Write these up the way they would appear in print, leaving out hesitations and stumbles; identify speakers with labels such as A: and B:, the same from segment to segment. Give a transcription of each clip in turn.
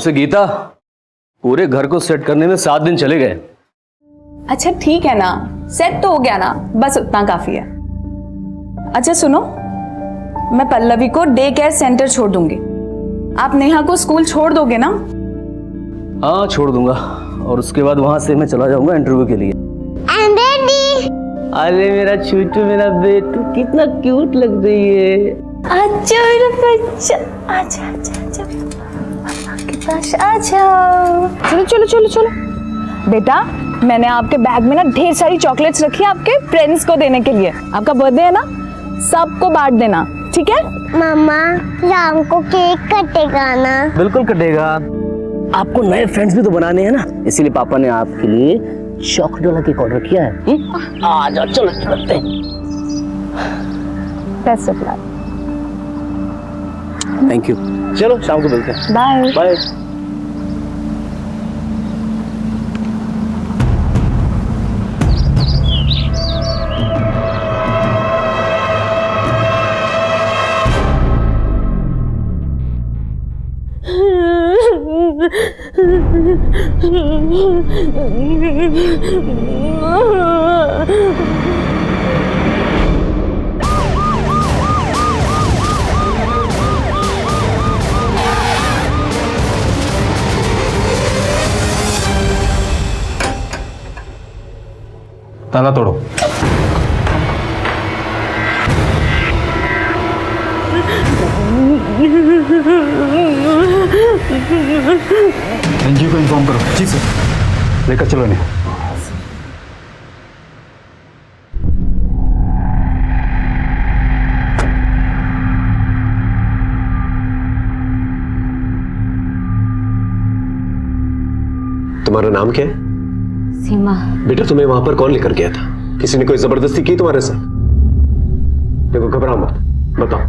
A: से गीता, पूरे घर को सेट करने में 7 दिन चले गए।
B: अच्छा ठीक है ना, सेट तो हो गया ना, बस उतना काफी है। अच्छा सुनो, मैं पल्लवी को डे केयर सेंटर छोड़ दूंगी, आप नेहा को स्कूल छोड़ दोगे ना?
A: हाँ छोड़ दूंगा, और उसके बाद वहां से मैं चला जाऊंगा इंटरव्यू के लिए। अरे मेरा छूटू, मेरा बेटू, कितना क्यूट लग रही है।
B: अच्छा मेरा बच्चा, आजा आजा आजा पापा के पास आ जाओ। चलो चलो चलो चलो बेटा, मैंने आपके बैग में ना ढेर सारी चॉकलेट्स रखी है आपके फ्रेंड्स को देने के लिए। आपका बर्थडे है ना, सबको बांट देना, ठीक है?
C: मम्मा शाम को केक कटेगा ना?
A: बिल्कुल कटेगा, आपको नए फ्रेंड्स भी तो बनाने हैं ना, इसीलिए पापा ने आपके लिए चॉकलेट वाला केक ऑर्डर किया है। आ जाओ, चलो चलते हैं।
B: Best of luck.
A: Thank you, चलो शाम को मिलते हैं।
B: Bye
A: bye.
D: ताला तोड़ो। एनजीओ को इन्फॉर्म करो। जी सर। लेकर चलो इन्हें।
E: तुम्हारा नाम क्या है?
F: सीमा।
E: बेटा तुम्हें वहां पर कौन लेकर गया था? किसी ने कोई जबरदस्ती की तुम्हारे साथ? देखो घबराओ मत, बताओ।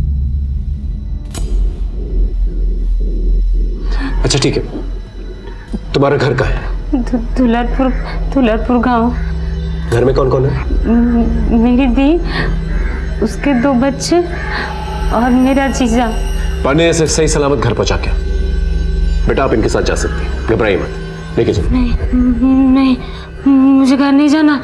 E: अच्छा ठीक है, तुम्हारा घर कहाँ है?
F: दुलारपुर गांव।
E: घर में कौन कौन है?
F: मेरी दी, उसके 2 बच्चे और मेरा जीजा।
E: पाने से सही सलामत घर पहुंचा के। बेटा आप इनके साथ जा सकते हैं, घबराइए मत, लेके चलो।
F: नहीं, मुझे घर नहीं जाना,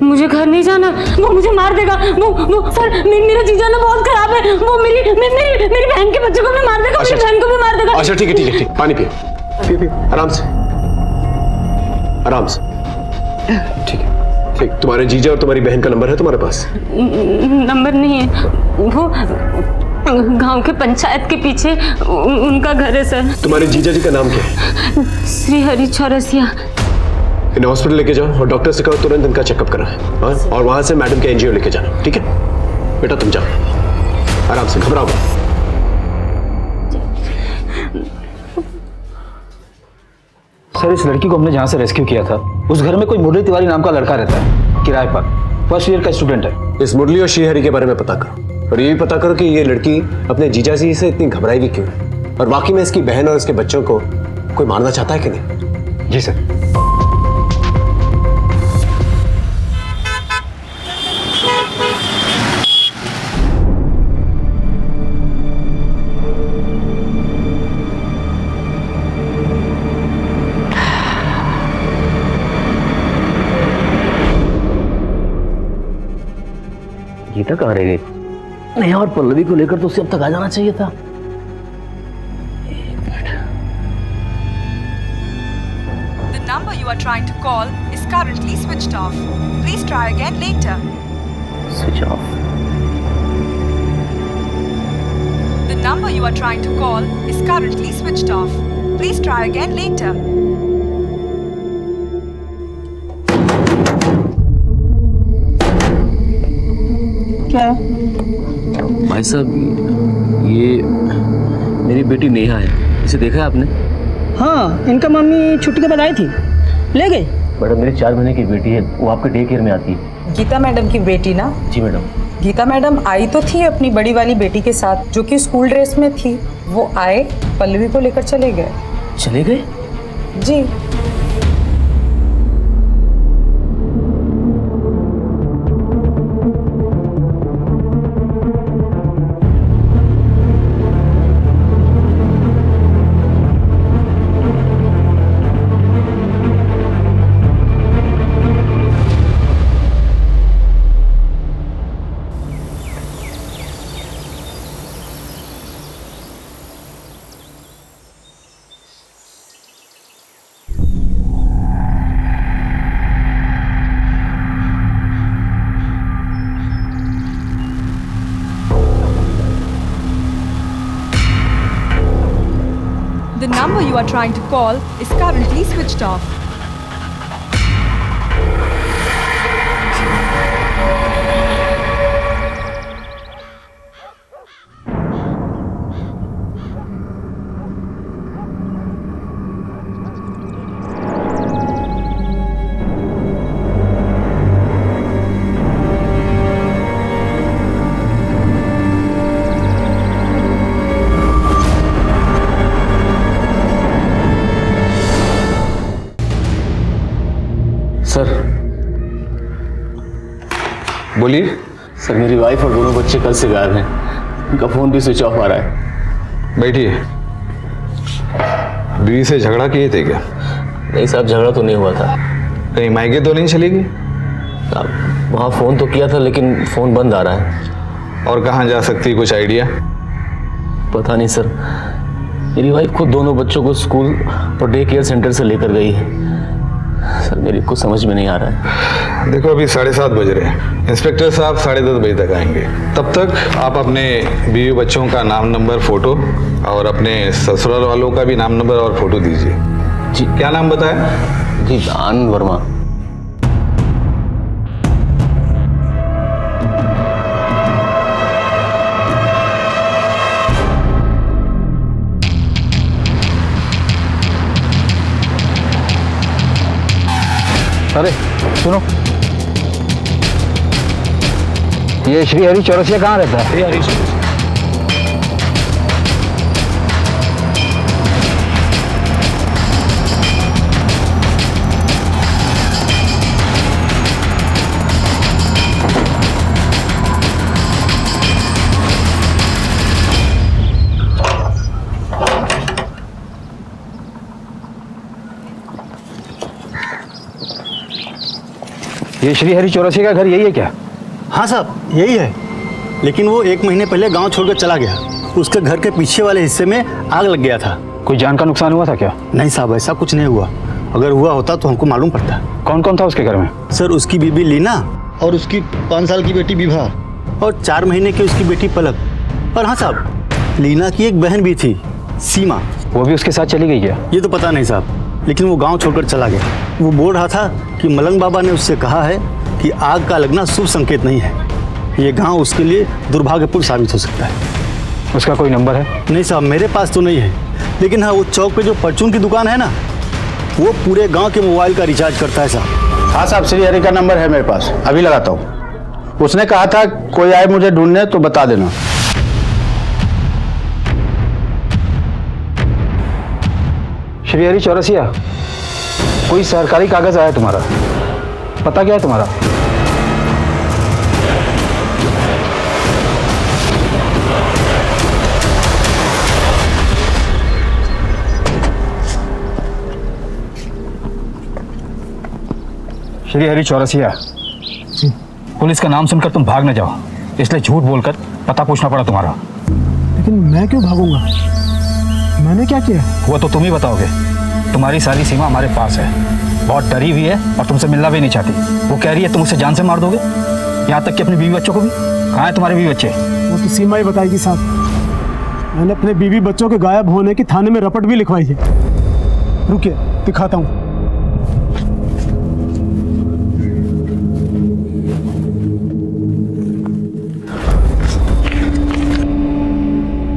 F: मुझे घर नहीं जाना, वो मुझे मार देगा। वो सर, मेरा जीजा ना बहुत खराब है, वो मेरी बहन के बच्चों को भी मार देगा, मेरी बहन को भी मार देगा।
E: अच्छा ठीक है, ठीक, पानी पिए, आराम से, आराम से। ठीक है, ठीक। तुम्हारे जीजा और तुम्हारी बहन का नंबर है तुम्हारे पास?
F: नंबर नहीं है, वो गांव के पंचायत के पीछे उनका घर है सर।
E: तुम्हारे जीजा जी का नाम क्या है?
F: श्री हरि चौरसिया।
E: इन्हें हॉस्पिटल लेके जाओ और डॉक्टर से कहो तुरंत इनका चेकअप कराएं, और वहां से मैडम के एनजीओ लेके जाना, ठीक है? बेटा तुम जाओ, आराम से, घबराओ मत।
D: सर इस लड़की को हमने जहाँ से रेस्क्यू किया था, उस घर में कोई मुरली तिवारी नाम का लड़का रहता है, किराए पर, फर्स्ट ईयर का स्टूडेंट है।
E: इस मुरली और श्रीहरि के बारे में पता करो, और ये भी पता करो कि ये लड़की अपने जीजा जी से इतनी घबराई भी क्यों है, और वाकई में इसकी बहन और इसके बच्चों को कोई मारना चाहता है कि नहीं।
D: जी सर।
A: गीता कहाँ रह गई? नेहा और पल्लवी को लेकर तो उसे अब तक आ जाना चाहिए था।
G: The number you are trying to call is currently switched off. Please try again later.
A: Switch off.
G: The number you are trying to call is currently switched off. Please try again later.
B: क्या?
A: भाई साहब, ये मेरी बेटी नेहा है, इसे देखा है आपने?
H: हाँ, इनका मम्मी छुट्टी के बाद आई थी, ले गए।
A: मैडम मेरी 4 महीने की बेटी है, वो आपके डे केयर में आती है।
I: गीता मैडम की बेटी ना?
A: जी मैडम।
I: गीता मैडम आई तो थी अपनी बड़ी वाली बेटी के साथ, जो कि स्कूल ड्रेस में थी। वो आए, पल्लवी को लेकर चले गए।
A: चले गए?
I: जी।
G: number you are trying to call is currently switched off.
A: Sir
E: बोलिए।
A: सर मेरी वाइफ और दोनों बच्चे कल से गायब हैं। उनका फोन भी स्विच ऑफ आ रहा है।
D: बैठिए। बीवी से झगड़ा किए थे क्या?
A: नहीं साहब, झगड़ा तो नहीं हुआ था।
D: कहीं मायके तो नहीं चली गई?
A: साहब वहाँ फोन तो किया था लेकिन फोन बंद आ रहा है।
D: और कहाँ जा सकती है, कुछ आइडिया?
A: पता नहीं सर, मेरी वाइफ खुद दोनों बच्चों को स्कूल और डे केयर सेंटर से लेकर गई है। सर मेरी कुछ समझ में नहीं आ रहा है।
D: देखो अभी 7:30 बज रहे हैं। इंस्पेक्टर साहब 10:30 बजे तक आएंगे। तब तक आप अपने बीवी बच्चों का नाम, नंबर, फोटो और अपने ससुराल वालों का भी नाम, नंबर और फोटो दीजिए।
A: जी
D: क्या नाम बताया?
A: जी आनंद वर्मा।
D: अरे सुनो, ये श्री हरि चौरसिया कहाँ रहता है? ये श्री हरि चौरसिया का घर यही है क्या?
J: हाँ साहब यही है, लेकिन वो 1 महीने पहले गांव छोड़कर चला गया। उसके घर के पीछे वाले हिस्से में आग लग गया था।
D: कोई जान का नुकसान हुआ था क्या?
J: नहीं साहब, ऐसा कुछ नहीं हुआ। अगर हुआ होता तो हमको मालूम पड़ता।
D: कौन कौन था उसके घर में?
J: सर उसकी बीबी लीना और उसकी 5 साल की बेटी विभा और 4 महीने की उसकी बेटी पलक। और हाँ साहब, लीना की एक बहन भी थी, सीमा।
D: वो भी उसके साथ चली गई क्या?
J: ये तो पता नहीं साहब, लेकिन वो गांव छोड़कर चला गया। वो बोल रहा था कि मलंग बाबा ने उससे कहा है कि आग का लगना शुभ संकेत नहीं है। ये गांव उसके लिए दुर्भाग्यपूर्ण साबित हो सकता है।
D: उसका कोई नंबर है?
J: नहीं साहब, मेरे पास तो नहीं है, लेकिन हाँ वो चौक पे जो परचून की दुकान है ना, वो पूरे गांव के मोबाइल का रिचार्ज करता है साहब।
K: हाँ साहब, श्री हरि का नंबर है मेरे पास, अभी लगाता हूँ। उसने कहा था कोई आए मुझे ढूंढने तो बता देना।
D: श्री हरि चौरसिया, कोई सरकारी कागज आया तुम्हारा? पता क्या है तुम्हारा? श्री हरि चौरसिया, पुलिस का नाम सुनकर तुम भाग न जाओ, इसलिए झूठ बोलकर पता पूछना पड़ा तुम्हारा।
H: लेकिन मैं क्यों भागूंगा? मैंने क्या किया?
D: वो तो तुम ही बताओगे। तुम्हारी सारी सीमा हमारे पास है, बहुत डरी हुई है और तुमसे मिलना भी नहीं चाहती। वो कह रही है तुम उसे जान से मार दोगे, यहाँ तक कि अपने बीवी बच्चों को भी। कहाँ है तुम्हारे बीवी बच्चे?
H: वो तो सीमा ही बताएगी साहब। मैंने अपने बीवी बच्चों के गायब होने की थाने में रपट भी लिखवाई है। रुकिए दिखाता हूँ।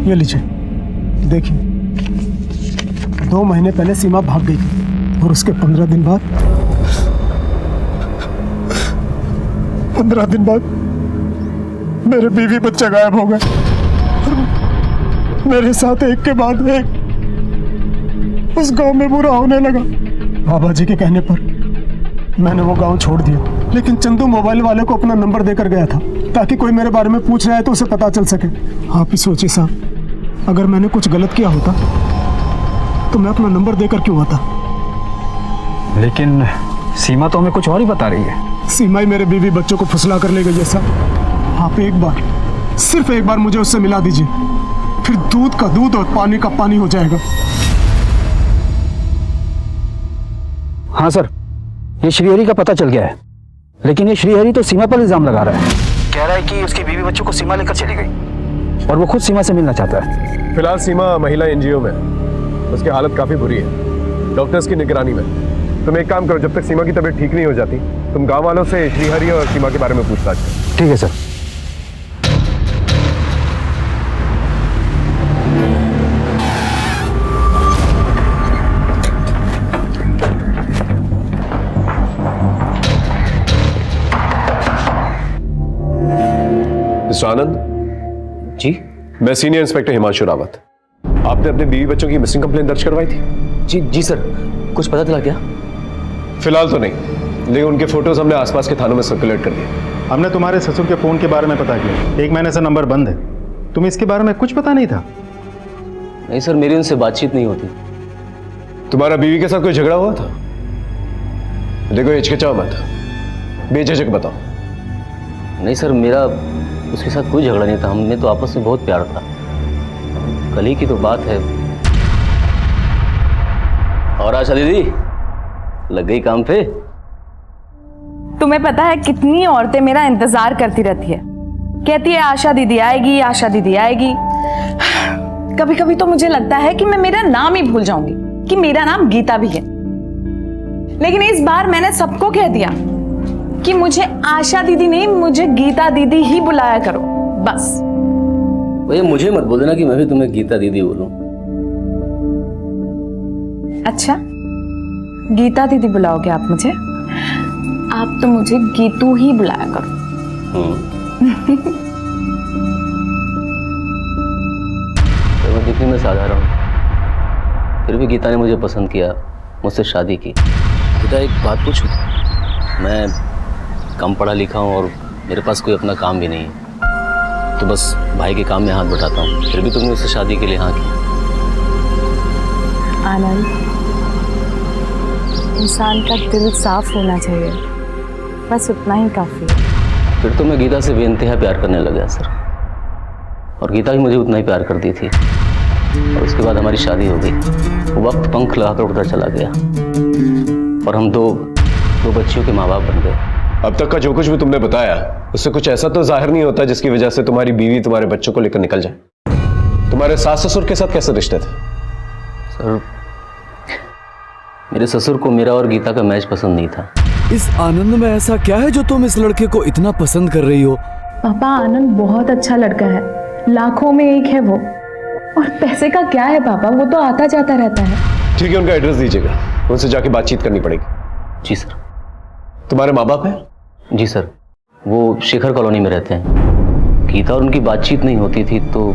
H: ये लीजिए, देखिए 2 महीने पहले सीमा भाग गई थी और उसके 15 दिन बाद 15 दिन बाद मेरे बीवी बच्चे गायब हो गए। मेरे साथ एक के बाद एक उस गांव में बुरा होने लगा। बाबा जी के कहने पर मैंने वो गांव छोड़ दिया, लेकिन चंदू मोबाइल वाले को अपना नंबर देकर गया था ताकि कोई मेरे बारे में पूछ रहा है तो उसे पता चल सके। आप ही सोचिए साहब, अगर मैंने कुछ गलत किया होता तो मैं अपना नंबर देकर क्यों आता?
D: लेकिन सीमा तो हमें कुछ और ही बता रही है।
H: सीमा ही मेरे बीवी बच्चों को फुसला कर ले गई है साहब। आप एक बार, सिर्फ एक बार मुझे उससे मिला दीजिए, फिर दूध का दूध और पानी का पानी हो जाएगा।
D: हाँ सर, ये श्रीहरि का पता चल गया है, लेकिन ये श्रीहरि तो सीमा पर इल्जाम लगा रहा है। कह रहा है कि उसकी बीवी बच्चों को सीमा लेकर चली गई और वो खुद सीमा से मिलना चाहता है।
E: फिलहाल सीमा महिला एनजीओ में। उसकी हालत काफी बुरी है, डॉक्टर्स की निगरानी में। तुम एक काम करो, जब तक सीमा की तबीयत ठीक नहीं हो जाती, तुम गांव वालों से श्रीहरि और सीमा के बारे में पूछताछ करो।
J: ठीक है सर।
E: मिस्टर आनंद
A: जी
E: मैं सीनियर इंस्पेक्टर हिमांशु रावत। आपने अपने बीवी बच्चों की मिसिंग कंप्लेंट दर्ज करवाई थी?
A: जी सर, कुछ पता चला क्या?
E: फिलहाल तो नहीं, लेकिन उनके फोटोज हमने आसपास के थानों में सर्कुलेट कर दिए।
J: हमने तुम्हारे ससुर के फोन के बारे में पता किया, 1 महीने से नंबर बंद है। तुम्हें इसके बारे में कुछ पता नहीं था?
A: नहीं सर, मेरी उनसे बातचीत नहीं होती।
E: तुम्हारा बीवी के साथ कोई झगड़ा हुआ था? देखो हिचकिचाओ मत, बेझिझक बताओ।
A: नहीं सर, मेरा उसके साथ कोई झगड़ा नहीं था, हमने तो आपस में बहुत प्यार था। कल ही की तो बात है। और आशा दीदी लग गई काम पे?
B: तुम्हें पता है कितनी औरतें मेरा इंतजार करती रहती है, कहती है आशा दीदी आएगी, आशा दीदी आएगी। कभी कभी तो मुझे लगता है कि मैं मेरा नाम ही भूल जाऊंगी कि मेरा नाम गीता भी है। लेकिन इस बार मैंने सबको कह दिया कि मुझे आशा दीदी नहीं, मुझे गीता दीदी ही बुलाया करो, बस।
A: भैया मुझे मत बोल देना कि मैं भी तुम्हें गीता दीदी बोलूं।
B: अच्छा, गीता दीदी बुलाओगे आप मुझे? आप तो मुझे गीतू ही बुलाया करो।
A: तो मैं दिखने में साधारण हूं, फिर भी गीता ने मुझे पसंद किया, मुझसे शादी की। गीता एक बात पूछूं? मैं कम पढ़ा लिखा हूँ और मेरे पास कोई अपना काम भी नहीं है, तो बस भाई के काम में हाथ बटाता हूँ, फिर भी तुमने उससे शादी के लिए हाँ की।
B: आनंद, इंसान का दिल साफ होना चाहिए, बस उतना ही काफी है।
A: फिर तो मैं गीता से बेइंतहा प्यार करने लगा सर, और गीता भी मुझे उतना ही प्यार करती थी। और उसके बाद हमारी शादी हो गई, वक्त पंख लगाकर उड़ता चला गया और हम दो बच्चियों के माँ बाप बन गए।
E: अब तक का जो कुछ भी तुमने बताया उससे कुछ ऐसा तो जाहिर नहीं होता जिसकी वजह से तुम्हारी बीवी तुम्हारे बच्चों को लेकर निकल जाए। तुम्हारे सास ससुर के साथ कैसे रिश्ते थे?
A: सर, मेरे ससुर को मेरा और गीता का मैच पसंद नहीं था।
L: इस आनंद में ऐसा क्या है जो तुम इस लड़के को इतना पसंद कर रही हो?
B: पापा, आनंद बहुत अच्छा लड़का है, लाखों में एक है वो। और पैसे का क्या है पापा, वो तो आता जाता रहता है।
E: ठीक है, उनका एड्रेस दीजिएगा, उनसे जाके बातचीत करनी पड़ेगी।
A: जी सर।
E: तुम्हारे माँ बाप हैं?
A: जी सर, वो शेखर कॉलोनी में रहते हैं। गीता और उनकी बातचीत नहीं होती थी, तो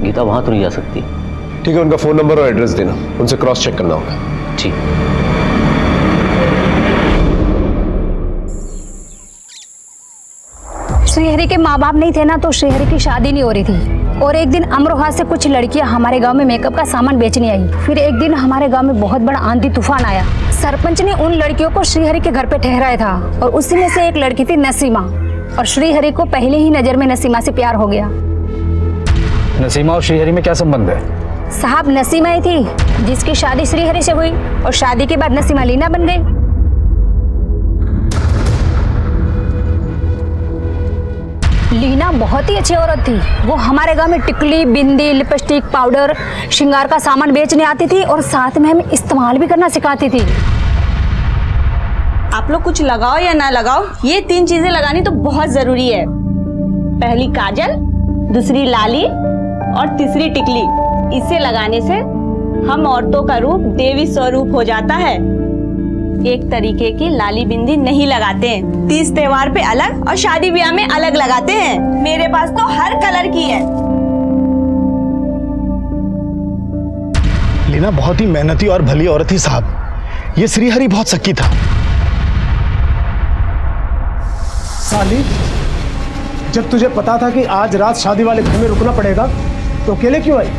A: गीता वहां तो नहीं जा सकती।
E: ठीक है, उनका फोन नंबर और एड्रेस देना, उनसे क्रॉस चेक करना होगा।
A: ठीक।
M: श्रीहरि के माँ बाप नहीं थे ना, तो श्रीहरि की शादी नहीं हो रही थी। और एक दिन अमरोहा से कुछ लड़कियां हमारे गांव में मेकअप का सामान बेचने आई। फिर एक दिन हमारे गांव में बहुत बड़ा आंधी तूफान आया। सरपंच ने उन लड़कियों को श्रीहरि के घर पे ठहराया था, और उसी में से एक लड़की थी नसीमा। और श्रीहरि को पहले ही नजर में नसीमा से प्यार हो गया।
K: नसीमा और श्रीहरि में क्या संबंध है?
M: साहब, नसीमा ही थी जिसकी शादी श्रीहरि से हुई, और शादी के बाद नसीमा लीना बन गई। लीना बहुत ही अच्छी औरत थी। वो हमारे गांव में टिकली, बिंदी, लिपस्टिक, पाउडर, श्रृंगार का सामान बेचने आती थी, और साथ में हमें इस्तेमाल भी करना सिखाती थी।
N: आप लोग कुछ लगाओ या ना लगाओ, ये 3 चीजें लगानी तो बहुत जरूरी है। पहली काजल, दूसरी लाली और तीसरी टिकली। इसे लगाने से हम औरतों का रूप देवी स्वरूप हो जाता है। एक तरीके की लाली बिंदी नहीं लगाते हैं, तीज त्योहार पे अलग और शादी ब्याह में अलग लगाते हैं। मेरे पास तो हर कलर की है।
H: लीना बहुत ही मेहनती और भली औरत थी साहब। ये श्रीहरि बहुत शक्की था। साली, जब तुझे पता था कि आज रात शादी वाले घर में रुकना पड़ेगा, तो अकेले क्यों आई?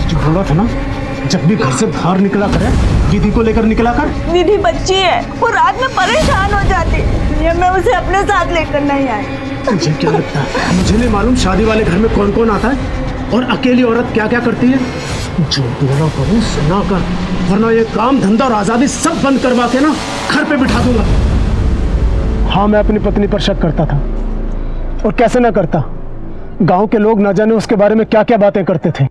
H: जो बोला था ना, जब भी घर से बाहर निकला करे, दीदी को लेकर निकला कर।
N: दीदी बच्ची है, वो रात में परेशान हो जाती, ये मैं उसे अपने साथ लेकर नहीं आई।
H: तुझे क्या लगता है मुझे नहीं मालूम शादी वाले घर में कौन कौन आता है और अकेली औरत क्या क्या करती है? जो बोला करूं सुना कर, वरना ये काम धंधा और आजादी सब बंद करवा के ना घर पे बिठा दूंगा। हाँ, मैं अपनी पत्नी पर शक करता था, और कैसे ना करता गांव के लोग ना जाने उसके बारे में क्या क्या बातें करते थे।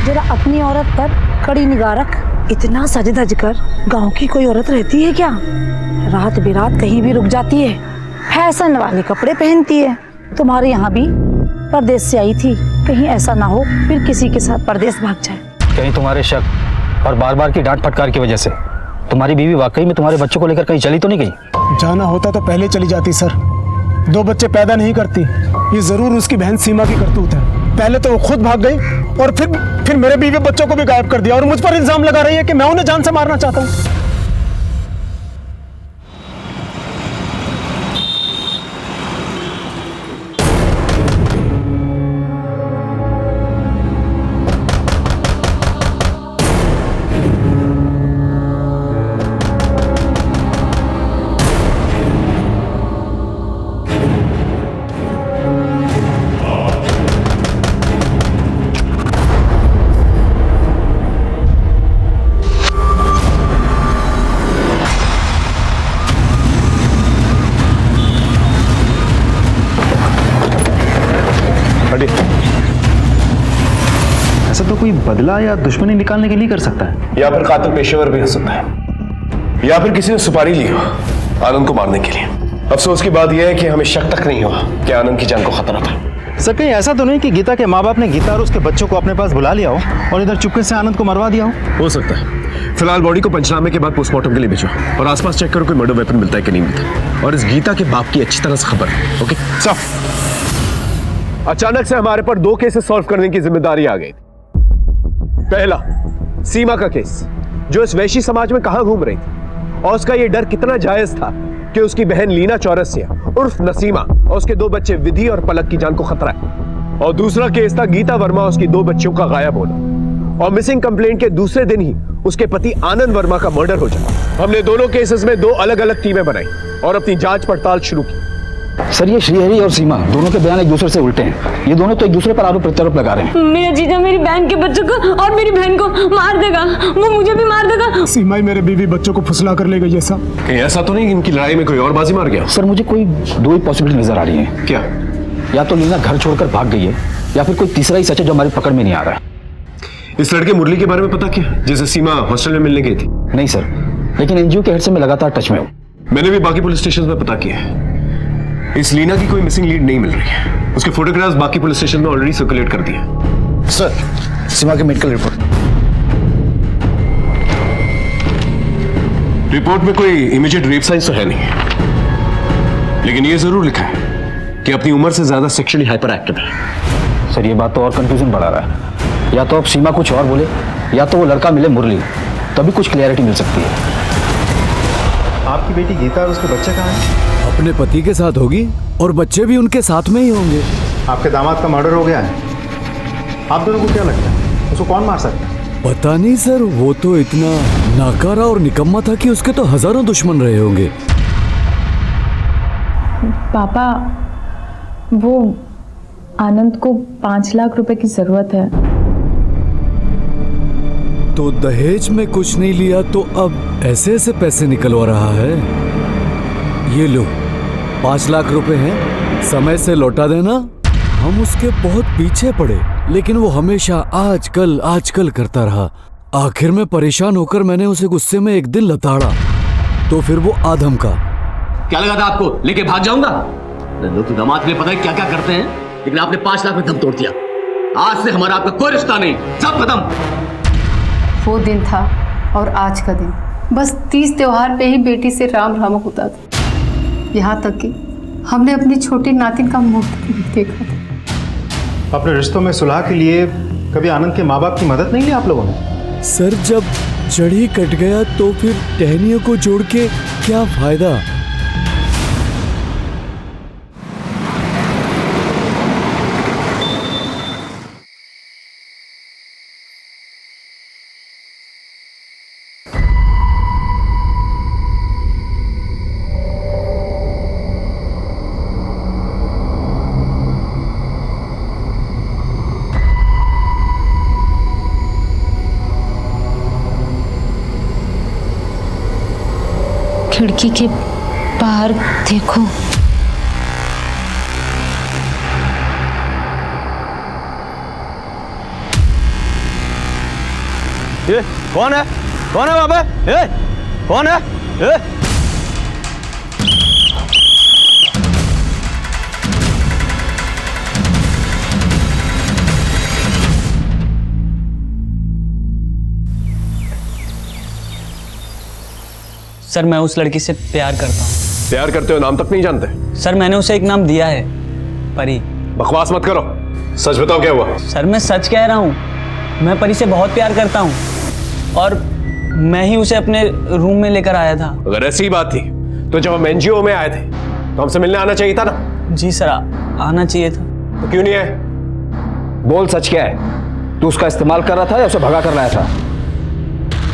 O: जरा अपनी औरत पर कड़ी निगाह रख। इतना सज धज कर गांव की कोई औरत रहती है क्या? रात बिरात कहीं भी रुक जाती है, फैशन वाले कपड़े पहनती है। तुम्हारे यहाँ भी परदेश से आई थी, कहीं ऐसा ना हो फिर किसी के साथ परदेश भाग जाए।
K: कहीं तुम्हारे शक और बार बार की डांट फटकार की वजह से तुम्हारी बीवी वाकई में तुम्हारे बच्चों को लेकर कहीं चली तो नहीं गई?
H: जाना होता तो पहले चली जाती सर। 2 बच्चे पैदा नहीं करती, ये जरूर उसकी बहन सीमा की करतूत है। पहले तो वो खुद भाग गई और फिर मेरे बीवी बच्चों को भी गायब कर दिया और मुझ पर इल्जाम लगा रही है कि मैं उन्हें जान से मारना चाहता हूँ।
K: ऐसा तो कोई बदला या दुश्मनी निकालने के लिए कर सकता है,
E: या फिर कातिल पेशेवर भी हो सकता है, या फिर किसी ने सुपारी ली हो आनंद को मारने के लिए। अफसोस की बात यह है कि हमें शक तक नहीं हुआ कि आनंद की जान को खतरा था।
K: सर कहीं ऐसा तो नहीं कि गीता के माँ बाप ने गीता और उसके बच्चों को अपने पास बुला लिया हो और इधर चुपके से आनंद को मरवा दिया हो
E: सकता है। फिलहाल बॉडी को पंचनामे के बाद पोस्टमार्टम के लिए भेजो और आसपास चेक करो कोई मर्डर वेपन मिलता है कि नहीं मिलता। और इस गीता के बाप की अच्छी तरह से खबर है। ओके साफ। अचानक से हमारे पर 2 केसेस सॉल्व करने की जिम्मेदारी आ गई। पहला सीमा का केस, जो इस वैशी समाज में कहां घूम रही थी और उसका यह डर कितना जायज था कि उसकी बहन लीना चौरसिया उर्फ नसीमा और उसके 2 बच्चे विधि और पलक की जान को खतरा है। और दूसरा केस था गीता वर्मा और उसकी 2 बच्चियों का गायब होना और मिसिंग कंप्लेंट के दूसरे दिन ही उसके पति आनंद वर्मा का मर्डर हो जाना। हमने दोनों केसेस में 2 अलग अलग टीमें बनाई और अपनी जांच पड़ताल शुरू की।
K: सर ये श्रीहरि और सीमा दोनों के बयान एक दूसरे से उल्टे हैं। ये दोनों तो एक दूसरे पर आरोप प्रत्यारोप लगा रहे हैं।
F: मेरा जीजा मेरी बहन के बच्चों को और मेरी बहन को मार देगा, वो मुझे भी मार देगा।
H: सीमा ही मेरे बीवी बच्चों को फुसला कर ले गई। ऐसा
E: कहीं ऐसा तो नहीं कि इनकी लड़ाई में कोई और बाजी मार गया?
K: सर मुझे कोई 2 ही पॉसिबिलिटी नजर आ रही है।
E: क्या?
K: या तो लीना घर छोड़कर भाग गई है या फिर कोई तीसरा ही सच है जो हमारी पकड़ में नहीं आ रहा है।
E: इस लड़के मुरली के बारे में पता क्या, जिसे सीमा हॉस्टल में मिलने गई थी?
K: नहीं सर, लेकिन एनजीओ के हेड से मैं लगातार टच में हूँ।
E: मैंने भी बाकी पुलिस स्टेशन में पता किया है। इस लीना की कोई मिसिंग लीड नहीं मिल रही है। उसके फोटोग्राफ्स बाकी पुलिस स्टेशन में ऑलरेडी सर्कुलेट कर दिए।
K: सर सीमा की मेडिकल
E: रिपोर्ट में कोई इमीडिएट रेप साइंस तो है नहीं, लेकिन ये जरूर लिखा है कि अपनी उम्र से ज्यादा सेक्सुअली हाइपर एक्टिव है।
K: सर ये बात तो और कंफ्यूजन बढ़ा रहा है। या तो अब सीमा कुछ और बोले या तो वो लड़का मिले मुरली, तभी कुछ क्लियरिटी मिल सकती है।
J: आपकी बेटी गीता और उसके बच्चे कहाँ हैं?
L: अपने पति के साथ होगी और बच्चे भी उनके साथ में ही होंगे।
J: आपके दामाद का मर्डर हो गया है, आप दोनों को क्या लगता है उसको कौन मार सकता है?
L: पता नहीं सर, वो तो इतना नाकारा और निकम्मा था कि उसके तो हजारों दुश्मन रहे होंगे।
B: पापा वो आनंद को 5 लाख रुपए की जरूरत है।
L: तो दहेज में कुछ नहीं लिया तो अब ऐसे ऐसे पैसे निकलवा रहा है। ये लो 5 लाख रुपए हैं, समय से लौटा देना। हम उसके बहुत पीछे पड़े लेकिन वो हमेशा आजकल करता रहा। आखिर में परेशान होकर मैंने उसे गुस्से में एक दिन लताड़ा तो फिर वो आधम का।
A: क्या लगा था आपको लेके भाग जाऊंगा? लोग तो दामाद ने पता है क्या क्या करते हैं, लेकिन आपने 5 लाख में दम तोड़ दिया। आज से हमारा आपका कोई रिश्ता नहीं, सब खत्म।
P: वो दिन था और आज का दिन बस 30 त्योहार पे ही बेटी से राम राम होता था। यहाँ तक कि हमने अपनी छोटी नातिन का मुंह नहीं देखा था।
J: अपने रिश्तों में सुलह के लिए कभी आनंद के माँ बाप की मदद नहीं ली आप लोगों ने?
L: सर जब चढ़ी कट गया तो फिर टहनियों को जोड़ के क्या फायदा।
F: खिड़की के बाहर देखो।
E: ये कौन है? कौन है वहां पे? ए, कौन है? ए?
Q: सर मैं उस लड़की से प्यार करता हूँ।
E: प्यार करते हो? नाम तक नहीं जानते?
Q: सर मैंने उसे एक नाम दिया है, परी।
E: बकवास मत करो, सच बताओ क्या हुआ?
Q: सर मैं सच कह रहा हूँ, मैं परी से बहुत प्यार करता हूँ और मैं ही उसे अपने रूम में लेकर आया था।
E: अगर ऐसी बात थी तो जब हम एनजीओ में आए थे तो हमसे मिलने आना चाहिए था ना?
Q: जी सर, आना चाहिए था।
E: तो क्यों नहीं आए?
K: बोल, सच क्या है? तू उसका इस्तेमाल कर रहा था या उसे भगा कर लाया था?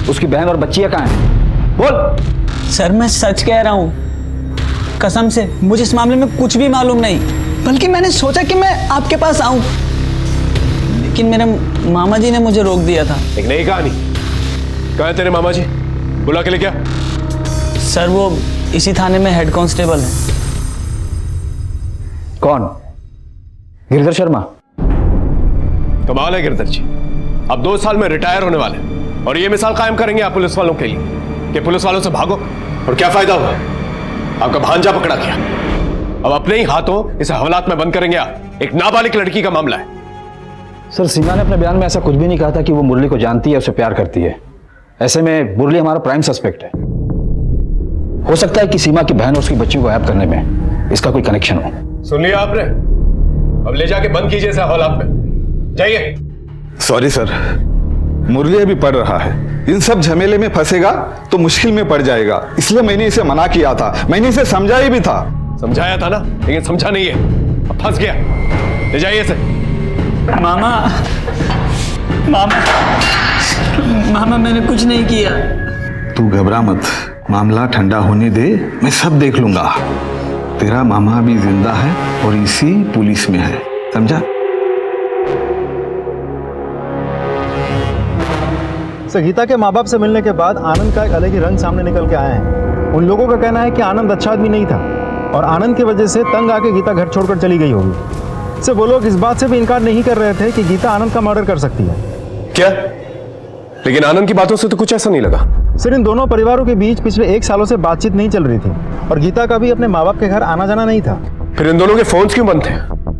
K: उसकी बहन और बच्चियां कहाँ हैं? बोल।
Q: सर मैं सच कह रहा हूँ, कसम से मुझे इस मामले में कुछ भी मालूम नहीं, बल्कि मैंने सोचा कि मैं आपके पास आऊं, लेकिन मेरे मामा जी ने मुझे रोक दिया था।
E: एक नई कहानी। कहाँ है तेरे मामा जी? बुला के ले क्या?
Q: सर वो इसी थाने में हेड कांस्टेबल हैं।
K: कौन? गिरधर शर्मा?
E: कमाल है गिरधर जी, अब 2 साल में रिटायर होने वाले और ये मिसाल कायम करेंगे आप पुलिस वालों के लिए कि पुलिस वालों से भागो और क्या फायदा हुआ? आपका भांजा पकड़ा गया, अब अपने ही हाथों इसे हवालात में बंद करेंगे आप। एक नाबालिग लड़की का मामला है।
K: सर सीमा ने अपने बयान में ऐसा कुछ भी नहीं कहा था कि वो मुरली को जानती है, उसे प्यार करती है। ऐसे में मुरली हमारा प्राइम सस्पेक्ट है। हो सकता है कि सीमा की बहन और उसकी बच्चियों को गायब करने में इसका कोई कनेक्शन हो।
E: सुन लिया आपने? अब ले जाके बंद कीजिए इसे हवालात में, जाइए।
D: सॉरी सर, मुरली अभी पढ़ रहा है, इन सब झमेले में फंसेगा तो मुश्किल में पड़ जाएगा, इसलिए मैंने इसे मना किया था, मैंने इसे समझाया भी था।
E: समझाया था ना, लेकिन समझा नहीं है, अब फंस गया। ले जाइए इसे।
Q: मामा, मामा, मामा मैंने कुछ नहीं किया।
D: तू घबरा मत, मामला ठंडा होने दे, मैं सब देख लूंगा। तेरा मामा अभी जिंदा है और इसी पुलिस में है, समझा?
R: गीता के माँ बाप से मिलने के बाद आनंद का एक अलग ही रंग सामने निकल के आया है। उन लोगों का कहना है कि आनंद अच्छा आदमी नहीं था और आनंद की वजह से तंग आके गीता घर छोड़कर चली गई होगी। से वो लोग इस बात से भी इनकार नहीं कर रहे थे कि गीता आनंद का मर्डर कर सकती है।
E: क्या? लेकिन आनंद की बातों से तो कुछ ऐसा नहीं लगा।
R: सर इन दोनों परिवारों के बीच पिछले 1 सालों से बातचीत नहीं चल रही थी और गीता का भी अपने माँ बाप के घर आना जाना नहीं था।
E: फिर इन दोनों के फोन्स क्यों बंद थे?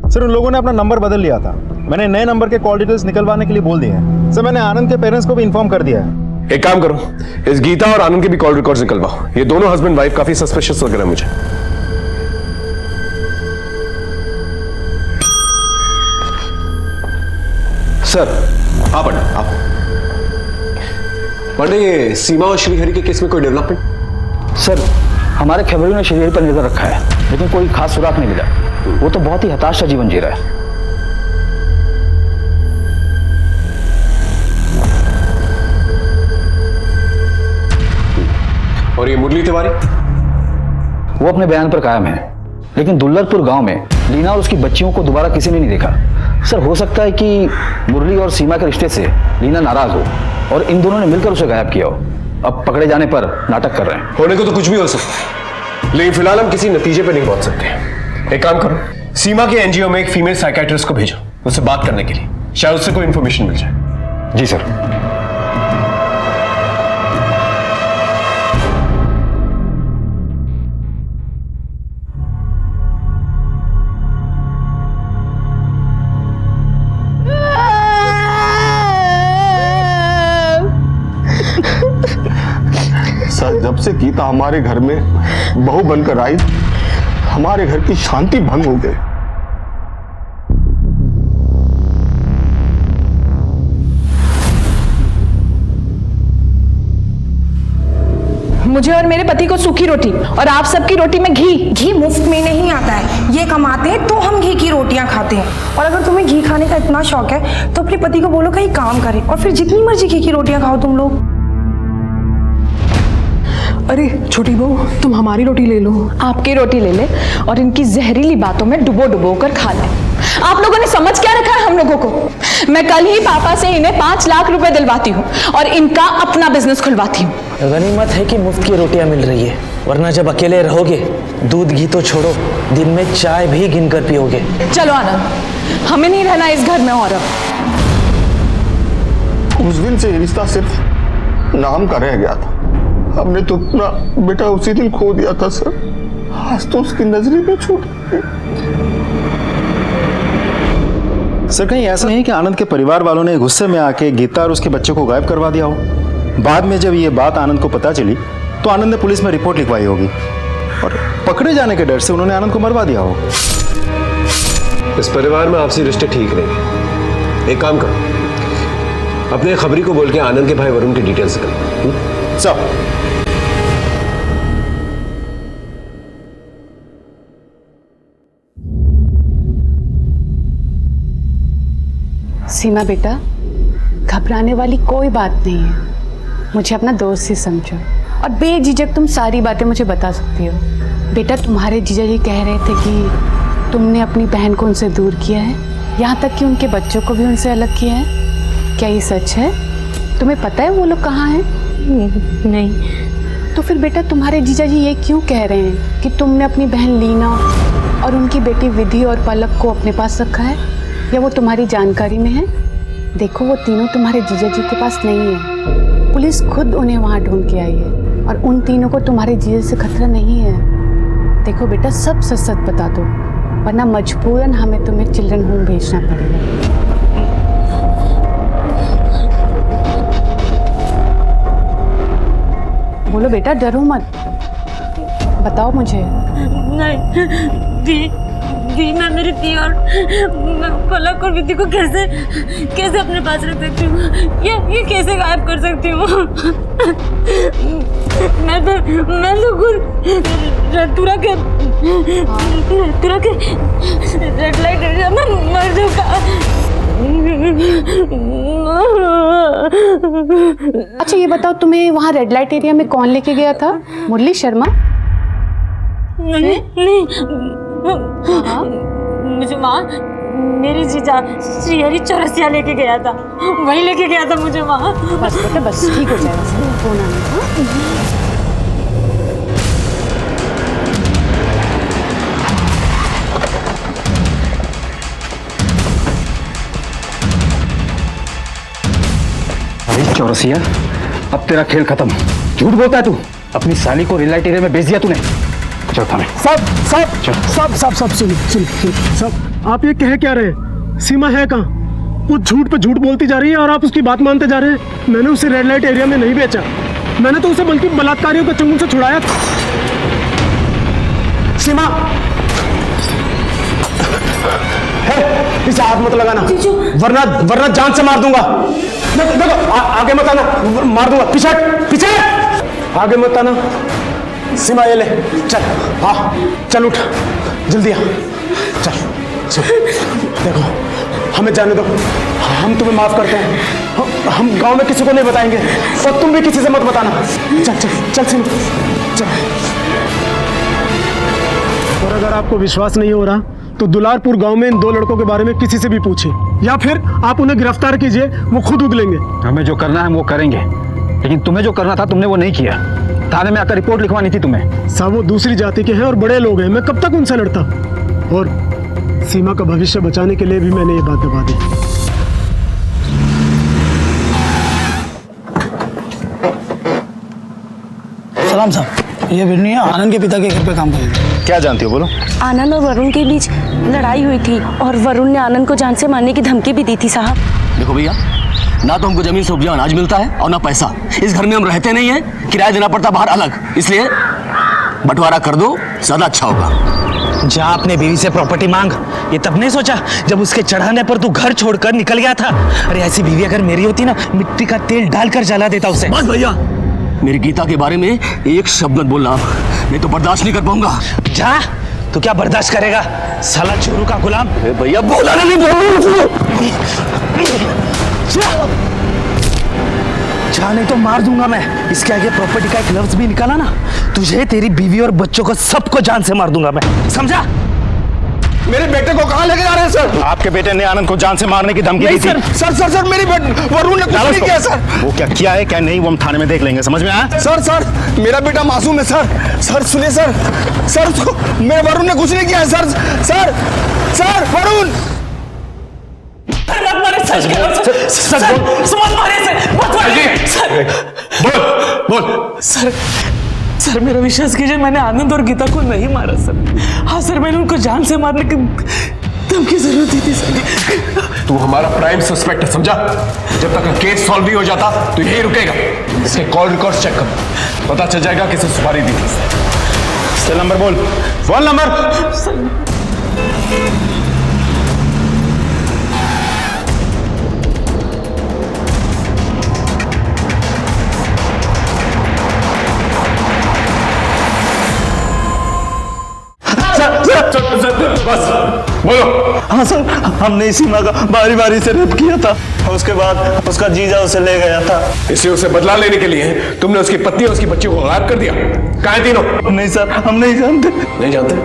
R: सर उन लोगों ने अपना नंबर बदल लिया था, मैंने नए नंबर के कॉल डिटेल्स निकलवाने के लिए बोल दिए हैं। सर मैंने आनंद के पेरेंट्स को भी इन्फॉर्म कर दिया है।
E: एक काम करो, इस गीता और आनंद के भी कॉल रिकॉर्ड्स निकलवाओ, ये दोनों हस्बैंड वाइफ काफी सस्पिशियस लग रहे हैं मुझे। सर आप आप पंडे, ये सीमा और श्रीहरि के केस में कोई डेवलपमेंट?
K: सर हमारे खबरों ने श्रीहरि पर नजर रखा है, लेकिन कोई खास सुराग नहीं मिला। वो तो बहुत ही हताश सा जीवन जी रहा है।
E: और ये मुरली तिवारी?
K: वो अपने बयान पर कायम है, लेकिन दुल्लरपुर गांव में लीना और उसकी बच्चियों को दोबारा किसी ने नहीं देखा। सर हो सकता है कि मुरली और सीमा के रिश्ते से लीना नाराज हो और इन दोनों ने मिलकर उसे गायब किया हो। अब पकड़े जाने पर नाटक कर रहे हैं।
E: होने को तो कुछ भी हो सकता है, लेकिन फिलहाल हम किसी नतीजे पर नहीं पहुंच सकते। एक काम करो, सीमा के एनजीओ में एक फीमेल साइकियाट्रिस्ट को भेजो उससे बात करने के लिए, शायद उससे कोई इंफॉर्मेशन मिल जाए।
K: जी सर।
S: सर जब से गीता हमारे घर में बहू बनकर आई, हमारे घर की शांति भंग हो गई।
B: मुझे और मेरे पति को सूखी रोटी और आप सबकी रोटी में घी।
T: घी मुफ्त में नहीं आता है, ये कमाते हैं तो हम घी की रोटियां खाते हैं। और अगर तुम्हें घी खाने का इतना शौक है तो अपने पति को बोलो कहीं काम करे और फिर जितनी मर्जी घी की रोटियां खाओ तुम लोग।
B: अरे छोटी बहू, तुम हमारी रोटी ले लो। आपकी रोटी ले ले और इनकी जहरीली बातों में डुबो डुबो कर खा ले। आप लोगों ने समझ क्या रखा है हम लोगों को? मैं कल ही पापा से इन्हें 5 लाख रुपए दिलवाती हूँ और इनका अपना बिजनेस खुलवाती हूँ।
Q: गनीमत है कि मुफ्त की रोटियां मिल रही है, वरना जब अकेले रहोगे दूध घी तो छोड़ो, दिन में चाय भी गिनकर पियोगे।
B: चलो आनंद, हमें नहीं रहना इस घर में और अब।
S: उस दिन से ये रिश्ता सिर्फ नाम का रह गया था। हमने तो अपना बेटा उसी दिन खो दिया था सर। आज तो उसकी नजरें भी छूट गई।
R: सर कहीं ऐसा नहीं कि आनंद के परिवार वालों ने गुस्से में आके गीता और उसके बच्चे को गायब करवा दिया हो? बाद में जब ये बात आनंद को पता चली तो आनंद ने पुलिस में रिपोर्ट लिखवाई होगी और पकड़े जाने के डर से उन्होंने आनंद को मरवा दिया हो।
E: इस परिवार में आपसी रिश्ते ठीक नहीं। एक काम करो, अपने खबरी को बोल के आनंद के भाई वरुण की डिटेल्स निकल।
R: सब
U: सीमा बेटा, घबराने वाली कोई बात नहीं है। मुझे अपना दोस्त ही समझो और बेझिझक तुम सारी बातें मुझे बता सकती हो। बेटा, तुम्हारे जीजा जी कह रहे थे कि तुमने अपनी बहन को उनसे दूर किया है, यहाँ तक कि उनके बच्चों को भी उनसे अलग किया है। क्या ये सच है? तुम्हें पता है वो लोग कहाँ हैं?
F: नहीं।
U: तो फिर बेटा तुम्हारे जीजा जी ये क्यों कह रहे हैं कि तुमने अपनी बहन लीना और उनकी बेटी विधि और पलक को अपने पास रखा है, या वो तुम्हारी जानकारी में है? देखो, वो तीनों तुम्हारे जीजा जी के पास नहीं है। पुलिस खुद उन्हें वहाँ ढूंढ के आई है और उन तीनों को तुम्हारे जीजा से खतरा नहीं है। देखो बेटा, सब सच सच बता दो, वरना मजबूरन हमें तुम्हें चिल्ड्रन होम भेजना पड़ेगा। बोलो बेटा, डरो मत, बताओ मुझे।
F: नहीं दी, मैं मेरी दी और मैं पलक और विधि को कैसे अपने पास रख सकती हूँ? ये कैसे गायब कर सकती हूँ? मैं तो खुद तुरा के रेड लाइट एरिया में मर चुका।
U: अच्छा ये बताओ, तुम्हें वहाँ रेड लाइट एरिया में कौन लेके गया था? मुरली शर्मा?
F: नहीं। हाँ? मुझे वहाँ मेरी जीजा श्रीहरी चौरसिया लेके गया था, वही लेके गया था मुझे वहाँ।
U: बस बेटा बस, ठीक हो जाएगा, फोन आना।
K: चौरसिया, अब तेरा खेल खत्म। झूठ बोलता है तू। अपनी साली को रेल लाइट एरिया में भेज दिया तूने। चल थाने।
H: सब सुनिए सब, आप ये कह क्या रहे हैं? सीमा है कहाँ? वो झूठ पे झूठ बोलती जा रही है और आप उसकी बात मानते जा रहे हैं। मैंने उसे रेड लाइट एरिया में नहीं बेचा, मैंने तो उसे बल्कि बलात्कारियों के चंगुल से छुड़ाया। सीमा, इसे हाथ मत लगाना, वरना जान से मार दूंगा। देखो आगे मत आना, मार दूंगा। पीछे आगे मत आना। सीमा ये ले, चल। हाँ चल, उठ जल्दी आ, चल। देखो हमें जाने दो, हम तुम्हें माफ करते हैं। हम गांव में किसी को नहीं बताएंगे और तुम भी किसी से मत बताना। चल सीमा, चल। और अगर आपको विश्वास नहीं हो रहा तो दुलारपुर गांव में इन दो लड़कों के बारे में किसी से भी पूछिए, या फिर आप उन्हें गिरफ्तार कीजिए, वो खुद उगलेंगे।
K: हमें जो करना है वो करेंगे, लेकिन तुम्हें जो करना था तुमने वो नहीं किया। थाने में आकर रिपोर्ट लिखवानी थी तुम्हें।
H: साहब वो दूसरी जाति के हैं और बड़े लोग हैं, मैं कब तक उनसे लड़ता? और सीमा का भविष्य बचाने के लिए भी मैंने ये बात दबा दी।
Q: सलाम साहब, ये बिरनी आनंद के पिता के घर पे काम करेगी।
R: क्या जानती हो, बोलो।
N: आनंद और वरुण के बीच लड़ाई हुई थी और वरुण ने आनंद को जान से मारने की धमकी भी दी थी साहब।
A: देखो भैया, ना तो हमको जमीन से उपजा अनाज मिलता है और ना पैसा। इस घर में हम रहते नहीं हैं, किराया देना पड़ता बाहर अलग, इसलिए बंटवारा कर दो, ज्यादा अच्छा होगा।
Q: जा अपने बीवी से प्रॉपर्टी मांग। ये तब नहीं सोचा जब उसके चढ़ाने पर तू घर छोड़कर निकल गया था? अरे ऐसी बीवी अगर मेरी होती ना, मिट्टी का तेल डालकर जला देता उसे।
A: बस भैया, मेरी गीता के बारे में एक शब्द मत बोलना, नहीं तो बर्दाश्त नहीं कर पाऊंगा।
Q: जा, तू क्या बर्दाश्त करेगा साला चोरू का गुलाम?
A: भैया बोला नहीं,
Q: जा नहीं तो मार दूंगा मैं। इसके आगे प्रॉपर्टी का एक लफ्ज भी निकाला ना, तुझे, तेरी बीवी और बच्चों को सबको जान से मार दूंगा मैं, समझा?
S: मेरे बेटे को कहाँ लेके जा रहे हैं सर?
R: आपके बेटे ने आनंद को जान से मारने की धमकी दी थी।
S: सर मेरी वरुण ने कुछ नहीं किया सर।
R: वो क्या किया है क्या नहीं वो हम थाने में देख लेंगे, समझ में आया?
S: सर मेरा बेटा मासूम है सर। सुनिए सर उसको मेरे वरुण ने कुछ नहीं किया है सर। वरुण
E: सच बोल, सच बोल।
Q: मत मारिए सर, मत मारिए सर।
E: बोल।
Q: सर मेरा विश्वास कीजिए, मैंने आनंद और गीता को नहीं मारा सर। हाँ सर, मैंने उनको जान से मारने की धमकी जरूर दी थी सर।
E: तू हमारा प्राइम सस्पेक्ट है, समझा? जब तक केस सॉल्व नहीं हो जाता तो यही रुकेगा। इसके कॉल रिकॉर्ड्स चेक कर, पता चल जाएगा किसे सुपारी दी थी।
R: सेल नंबर बोल, फोन नंबर।
E: बस बोलो।
J: हाँ सर, हमने सीमा का बारी बारी से रेप किया था, उसके बाद उसका जीजा उसे ले गया था।
E: इसलिए उसे बदला लेने के लिए तुमने उसकी पत्नी और उसकी बच्ची को गायब कर दिया। कहाँ है तीनों?
J: नहीं सर, हम नहीं जानते।
E: नहीं जानते?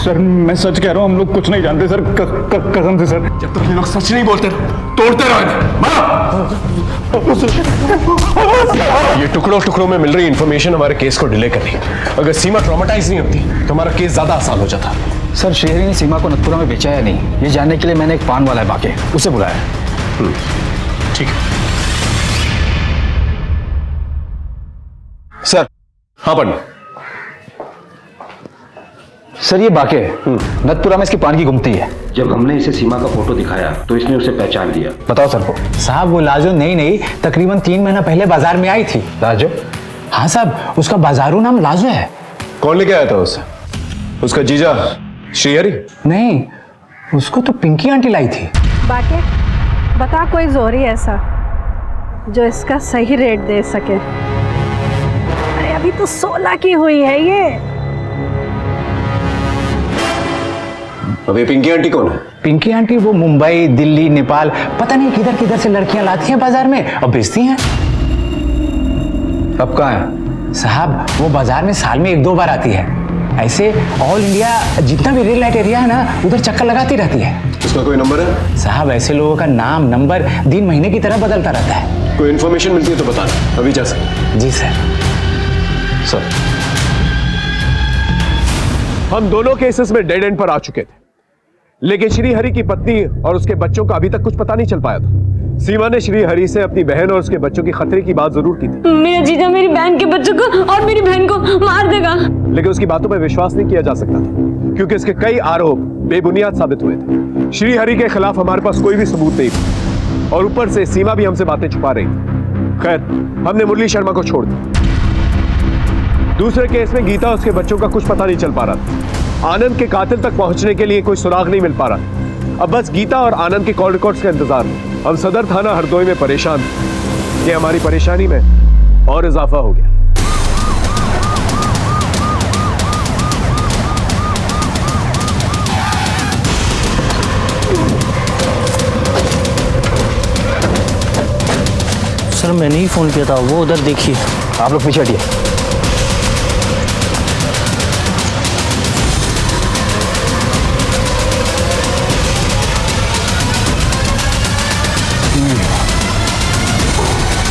R: सर मैं सच कह रहा हूँ, हम लोग कुछ नहीं जानते सर, कसम से सर।
E: जब तक ये लोग सच नहीं बोलते तोड़ते रहो। ये टुकड़ों टुकड़ों में मिल रही इंफॉर्मेशन हमारे केस को डिले कर रही। अगर सीमा ट्रॉमेटाइज नहीं होती तो हमारा केस ज्यादा आसान हो जाता।
K: सर श्रीहरि ने सीमा को नथपुरा में बेचा या नहीं, ये जानने के लिए मैंने एक पान वाला है बाके, उसे बुलाया।
E: ठीक है सर। हाँ पंडित।
K: सर ये बाके नथपुरा में इसकी पान की गुमती है।
C: जब हमने इसे सीमा का फोटो दिखाया तो इसने उसे पहचान लिया।
K: बताओ सर को।
Q: साहब वो लाजो नहीं तकरीबन 3 महीना पहले बाजार में आई थी।
K: लाजो?
Q: हाँ साहब, उसका बाजारू नाम लाजो है।
E: कौन लेके आया था उसे? उसका जीजा श्रीहरि?
Q: नहीं, उसको तो पिंकी आंटी लाई थी।
O: बाके बता कोई जोरी ऐसा जो इसका सही रेट दे सके। अरे अभी तो 16 की हुई है ये।
E: अबे पिंकी आंटी कौन है?
Q: पिंकी आंटी वो मुंबई, दिल्ली, नेपाल, पता नहीं किधर किधर से लड़कियां लाती हैं बाजार में और बेचती हैं।
K: अब कहाँ है?
Q: साहब वो बाजार में साल में 1-2 बार आती है। ऐसे ऑल इंडिया जितना भी रेड लाइट एरिया है ना, उधर चक्कर लगाती रहती है।
E: उसका कोई नंबर है?
Q: साहब ऐसे लोगों का नाम नंबर दिन महीने की तरह बदलता रहता है।
E: कोई इन्फॉर्मेशन मिलती है तो बताना, अभी जा सकते।
Q: जी सर।
E: सर हम दोनों केसेस में डेड एंड पर आ चुके थे, लेकिन श्रीहरि की पत्नी और उसके बच्चों का अभी तक कुछ पता नहीं चल पाया था। सीमा ने श्रीहरि से अपनी बहन और उसके बच्चों की खतरे की बात जरूर की थी।
F: मेरा जीजा मेरी बहन के बच्चों को और मेरी बहन को मार देगा।
E: लेकिन उसकी बातों पर विश्वास नहीं किया जा सकता था, क्योंकि इसके कई आरोप बेबुनियाद साबित हुए थे। श्रीहरि के खिलाफ हमारे पास कोई भी सबूत नहीं था, और ऊपर से सीमा भी हमसे बातें छुपा रही थी। खैर, हमने मुरली शर्मा को छोड़ दिया। दूसरे केस में गीता और उसके बच्चों का कुछ पता नहीं चल पा रहा था। आनंद के कातिल तक पहुंचने के लिए कोई सुराग नहीं मिल पा रहा। अब बस गीता और आनंद के कॉल रिकॉर्ड्स का इंतजार में हम सदर थाना हरदोई में परेशान थे। ये हमारी परेशानी में और इजाफा हो गया।
J: सर मैंने ही फोन किया था, वो उधर देखिए।
K: आप लोग पीछे हटिए।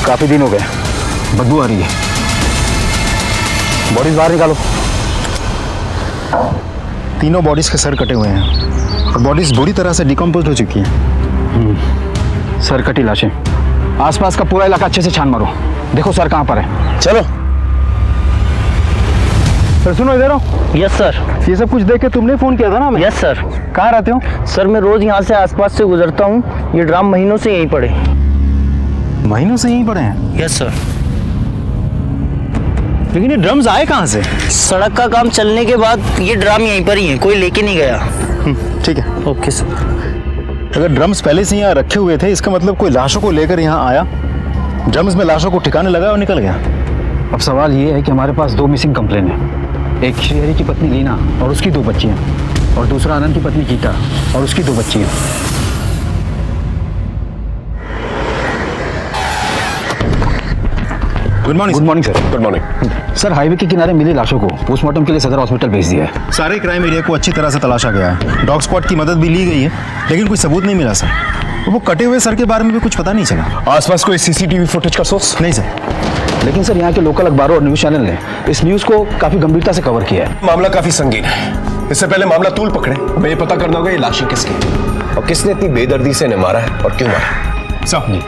K: काफी दिन हो गए, बदबू आ रही है। बॉडीज बाहर निकालो।
R: तीनों बॉडीज के सर कटे हुए हैं और बॉडीज बुरी तरह से डिकम्पोज हो चुकी हैं।
K: सर कटी लाशें। आसपास का पूरा इलाका अच्छे से छान मारो, देखो सर कहाँ पर है।
R: चलो सर। सुनो इधर आओ।
J: Yes sir.
R: ये सब कुछ देख के तुमने फोन किया था ना?
J: Yes sir.
R: कहाँ रहते हो?
J: सर मैं रोज यहाँ से आसपास से गुजरता हूँ। ये ड्राम महीनों से यहीं पड़े।
R: महीनों से यहीं पड़े हैं?
J: Yes sir.
R: लेकिन ये ड्रम्स आए कहाँ से?
J: सड़क का काम चलने के बाद ये ड्राम यहीं पर ही है, कोई लेके नहीं गया।
R: ठीक है।
J: Okay sir.
R: अगर ड्रम्स पहले से यहाँ रखे हुए थे, इसका मतलब कोई लाशों को लेकर यहाँ आया, ड्रम्स में लाशों को ठिकाने लगा और निकल गया।
K: अब सवाल ये है कि हमारे पास 2 मिसिंग कंप्लेन है। एक श्रीहरि की पत्नी लीना और उसकी 2 बच्चियाँ, और दूसरा आनंद की पत्नी गीता और उसकी 2 बच्चियाँ।
R: Good morning.
K: Good morning sir. Good morning sir. Highway के किनारे मिली लाशों को पोस्टमार्टम के लिए सदर हॉस्पिटल भेज दिया है।
R: सारे क्राइम एरिया को अच्छी तरह से तलाशा गया है। डॉग स्क्वाड की मदद भी ली गई है, लेकिन कोई सबूत नहीं मिला सर। वो कटे हुए सर के बारे में भी कुछ पता नहीं चला।
E: आसपास कोई सीसीटीवी फुटेज का सोर्स?
R: नहीं सर।
K: लेकिन सर यहाँ के लोकल अखबारों और न्यूज़ चैनल ने इस न्यूज़ को काफ़ी गंभीरता से कवर किया है।
E: मामला काफ़ी संगीन है। इससे पहले मामला तूल पकड़े, हमें ये पता करना होगा ये लाशें किसकी हैं और किसने इतनी बेदर्दी से इन्हें मारा है और क्यों मारा। साहब जी।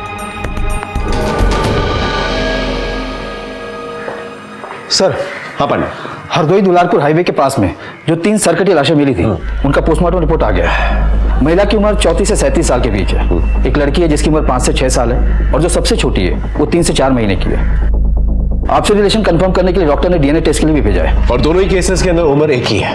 K: सर।
E: हाँ पांडे।
K: हरदोई दुलारपुर हाईवे के पास में जो 3 सरकटी लाशें मिली थी, उनका पोस्टमार्टम रिपोर्ट आ गया है। महिला की उम्र 34 से 37 साल के बीच है। एक लड़की है जिसकी उम्र 5 से 6 साल है और जो सबसे छोटी है वो 3 से 4 महीने की है। आपसे रिलेशन कंफर्म करने के लिए डॉक्टर ने डीएनए टेस्ट के लिए भी भेजा है।
E: और दोनों ही केसेस के अंदर उम्र एक ही है।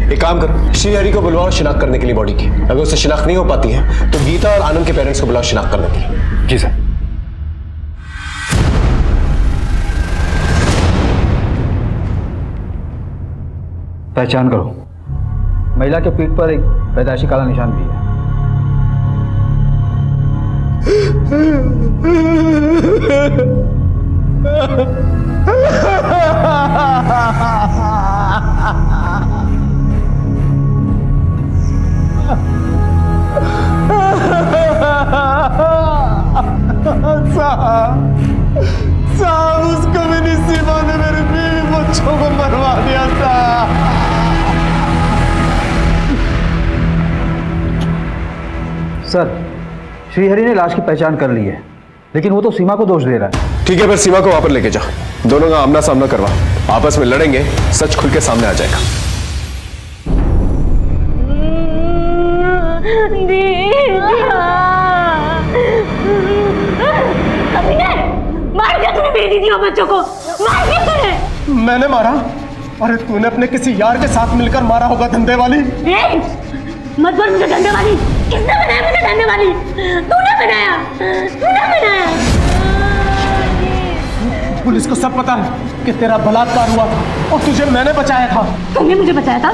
E: एक काम करो, श्रीहरि को बुलवाओ शिनाख्त करने के लिए बॉडी की। अगर उससे शिनाख्त नहीं हो पाती है तो गीता और आनंद के पेरेंट्स को बुलाओ शिनाख्त करने के लिए।
K: जी सर। पहचान करो, महिला के पीठ पर एक पैदाइशी काला निशान भी है।
H: साहब उस कमीनी सीमा ने मेरे बीवी बच्चों को मरवा दिया था।
K: सर, श्रीहरि ने लाश की पहचान कर ली है, लेकिन वो तो सीमा को दोष दे रहा है।
E: ठीक है, फिर सीमा को वहां पर लेके जाओ, दोनों का आमना सामना करवा, आपस में लड़ेंगे, सच खुल के सामने आ जाएगा।
F: मार दिया तूने मेरी दीदी और बच्चों को, मार दिया तूने।
H: मैंने मारा? अरे तूने अपने किसी यार के साथ मिलकर मारा होगा, धंधे वाली।
F: मत बोल मुझे धंधे वाली। किसने बनाया मुझे धंधे वाली? तूने बनाया, तूने बनाया।
H: पुलिस को सब पता है कि तेरा बलात्कार हुआ था और तुझे मैंने बचाया था।
F: तुमने मुझे बचाया था?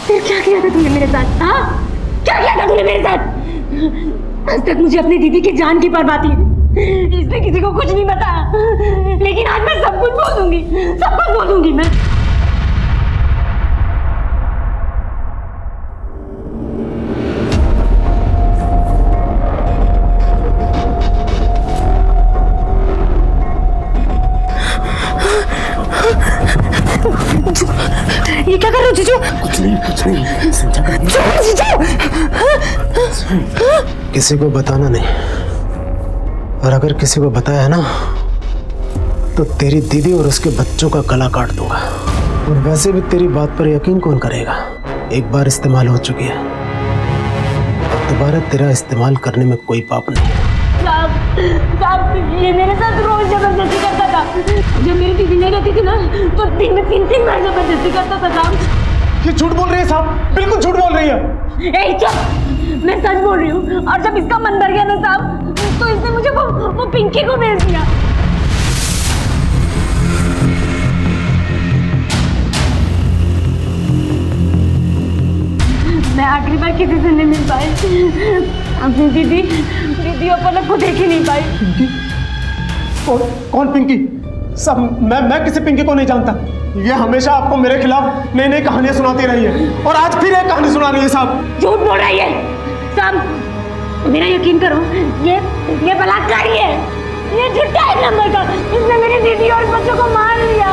F: फिर क्या किया था तूने मेरे साथ? हाँ, क्या किया था तूने मेरे साथ? आज तक मुझे अपनी दीदी की जान की परवाह थी, इसने किसी को कुछ नहीं बताया, लेकिन आज मैं सब कुछ बोल दूंगी, सब कुछ बोल दूंगी मैं। ये क्या कर रहे हो जीजू?
H: कुछ नहीं समझा कर। किसी को बताना नहीं, और अगर किसी को बताया ना तो तेरी दीदी और उसके बच्चों का गला काट दूंगा। और वैसे भी तेरी बात पर यकीन कौन करेगा? एक बार इस्तेमाल हो चुकी है, अब दोबारा तेरा इस्तेमाल करने में कोई पाप नहीं।
F: साहब, ये मेरे साथ रोज जबरदस्ती करता था। जब मेरी दीदी नहीं रहती थी ना तो दिन में 3 बार जबरदस्ती करता था साहब।
H: ये झूठ बोल रही है साहब, बिल्कुल झूठ बोल रही है।
F: ए चुप, मैं सच बोल रही हूँ। और जब इसका मन भर गया ना साहब, तो इसने मुझे वो पिंकी को भेज दिया। मैं आखिरी बार किसी से नहीं मिल पाई, अपनी दीदी और पलक को देख ही नहीं पाई।
H: पिंकी? कौन पिंकी? सब मैं किसी पिंकी को नहीं जानता। ये हमेशा आपको मेरे खिलाफ नई नई कहानियां सुनाती रही है और आज फिर एक कहानी सुना रही है साहब।
F: झूठ बोल रही है साहब, मेरा यकीन करो, ये बलात्कारी है, ये झूठा है नंबर का। इसने मेरी दीदी और बच्चों को मार लिया।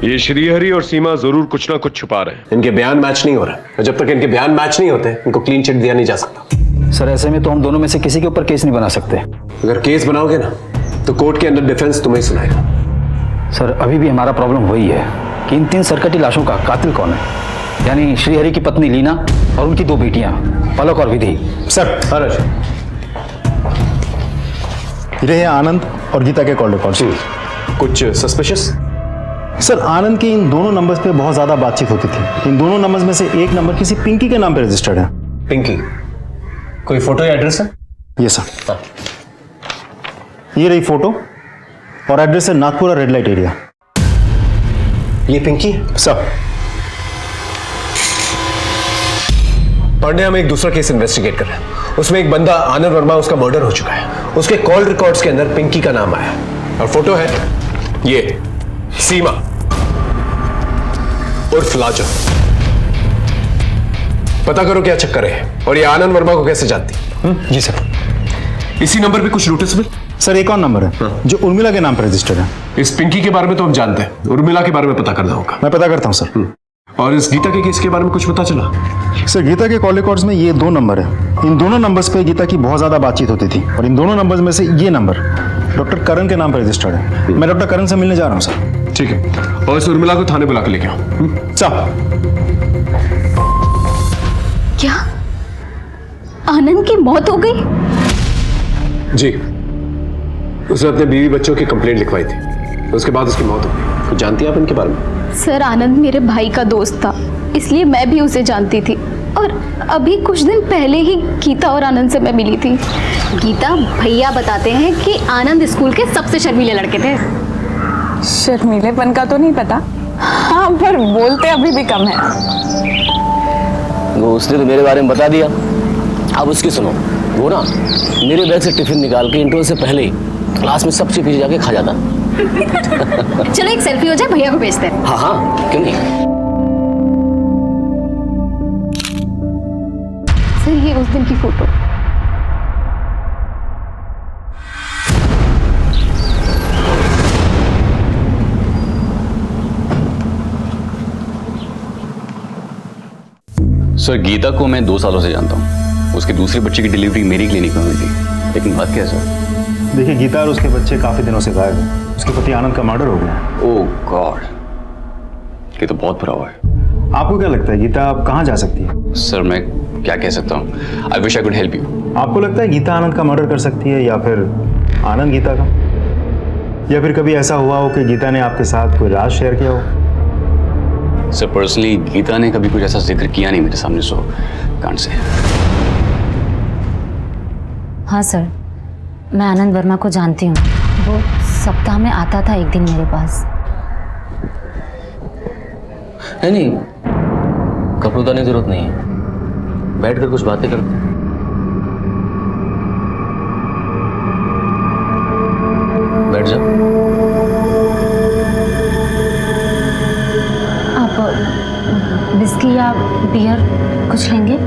E: ये श्रीहरि और सीमा जरूर कुछ ना कुछ छुपा रहे हैं, इनके बयान मैच नहीं हो रहा। जब तक इनके बयान मैच नहीं होते इनको क्लीन चिट दिया नहीं जा सकता।
K: सर, ऐसे में तो हम दोनों में से किसी के ऊपर केस नहीं बना सकते।
E: अगर केस बनाओगे ना तो कोर्ट के अंदर डिफेंस तुम्हें ही सुनाएगा।
K: सर, अभी भी हमारा प्रॉब्लम वही है कि इन 3 सरकटी लाशों का कातिल कौन है, यानी श्रीहरि की पत्नी लीना और उनकी 2 बेटियां पलक और विधि।
E: सर, हरज
R: ये आनंद और गीता के कॉल रिकॉर्ड्स।
E: कुछ सस्पिशियस?
R: सर, आनंद की इन दोनों नंबर्स पे बहुत ज्यादा बातचीत होती थी। इन दोनों नंबर्स में से एक नंबर किसी पिंकी के नाम पे रजिस्टर्ड है।
E: पिंकी? कोई फोटो या एड्रेस है?
R: ये सर, ये रही फोटो और एड्रेस है नागपुरा रेड लाइट एरिया।
E: ये पिंकी
R: सर?
E: पांडे, हम एक दूसरा केस इन्वेस्टिगेट कर रहे हैं। उसमें एक बंदा आनंद वर्मा, उसका मर्डर हो चुका है। उसके कॉल रिकॉर्ड्स के अंदर पिंकी का नाम आया और फोटो है ये सीमा उर्फ लाजो। पता करो क्या चक्कर है और ये आनंद वर्मा को कैसे जानती।
K: जी सर।
E: इसी नंबर पे कुछ नोटिस मिले?
R: सर एक और नंबर है जो उर्मिला के नाम पर रजिस्टर्ड है।
E: इस पिंकी के बारे में तो हम जानते हैं, उर्मिला के बारे में पता करना होगा।
R: मैं पता करता हूँ सर।
E: और इस गीता के केस के बारे में कुछ पता चला?
R: सर गीता के कॉल रिकॉर्ड्स में ये 2 नंबर है। इन दोनों नंबर्स पे गीता की बहुत ज्यादा बातचीत होती थी और इन दोनों नंबर्स में से ये नंबर डॉक्टर करण के नाम पर रजिस्टर्ड है। मैं डॉक्टर करण से मिलने जा रहा हूँ सर।
E: ठीक है, और इस उर्मिला को थाने बुला के लेके आओ।
R: चल।
M: क्या आनंद की मौत हो गई?
E: जी, उसने अपने बीवी बच्चों की कंप्लेंट लिखवाई थी, उसके बाद उसकी मौत हो गई। कुछ जानती हैं आप इनके बारे में?
B: सर आनंद मेरे भाई का दोस्त था, इसलिए मैं भी उसे जानती थी और अभी कुछ दिन पहले ही गीता और आनंद से मैं मिली थी।
M: गीता भैया बताते हैं कि आनंद स्कूल के सबसे शर्मीले लड़के थे।
B: शर्मीलेपन का तो नहीं पता, हाँ पर बोलते अभी भी कम है।
A: वो उसने तो मेरे बारे में बता दिया, अब उसकी सुनो। वो ना मेरे बैग से टिफिन निकाल के इंटरवल से पहले ही क्लास में सबसे पीछे जाके खा जाता।
M: चलो एक सेल्फी हो जाए, भैया को भेजते हैं।
A: हाँ हाँ, क्यों नहीं।
B: सर ये उस दिन की फोटो।
K: सर गीता को मैं 2 सालों से जानता हूँ। उसकी दूसरी बच्चे की डिलीवरी मेरी क्लिनिक में हुई थी, लेकिन बात क्या है सर?
R: देखिए गीता और उसके बच्चे काफी दिनों से गायब हैं। उसके पति आनंद का मर्डर हो गया।
K: ओह गॉड, ये तो बहुत बुरा हुआ है।
R: आपको क्या लगता है गीता अब कहाँ जा सकती है?
K: सर मैं क्या कह सकता हूँ? I wish I could help you.
R: आपको लगता है गीता आनंद का मर्डर कर सकती है या फिर आनंद गीता का? या फिर कभी ऐसा हुआ हो कि गीता ने आपके साथ कोई राज शेयर किया हो?
K: सर पर्सनली गीता ने कभी कुछ ऐसा जिक्र किया नहीं मेरे सामने, सो कांट से।
F: हाँ सर, मैं आनंद वर्मा को जानती हूँ। वो सप्ताह में आता था एक दिन मेरे पास।
A: नहीं, कपड़ों उतारने की जरूरत नहीं है, बैठकर कुछ बातें करते हैं। बैठ जाओ।
F: आप विस्की या बियर कुछ लेंगे?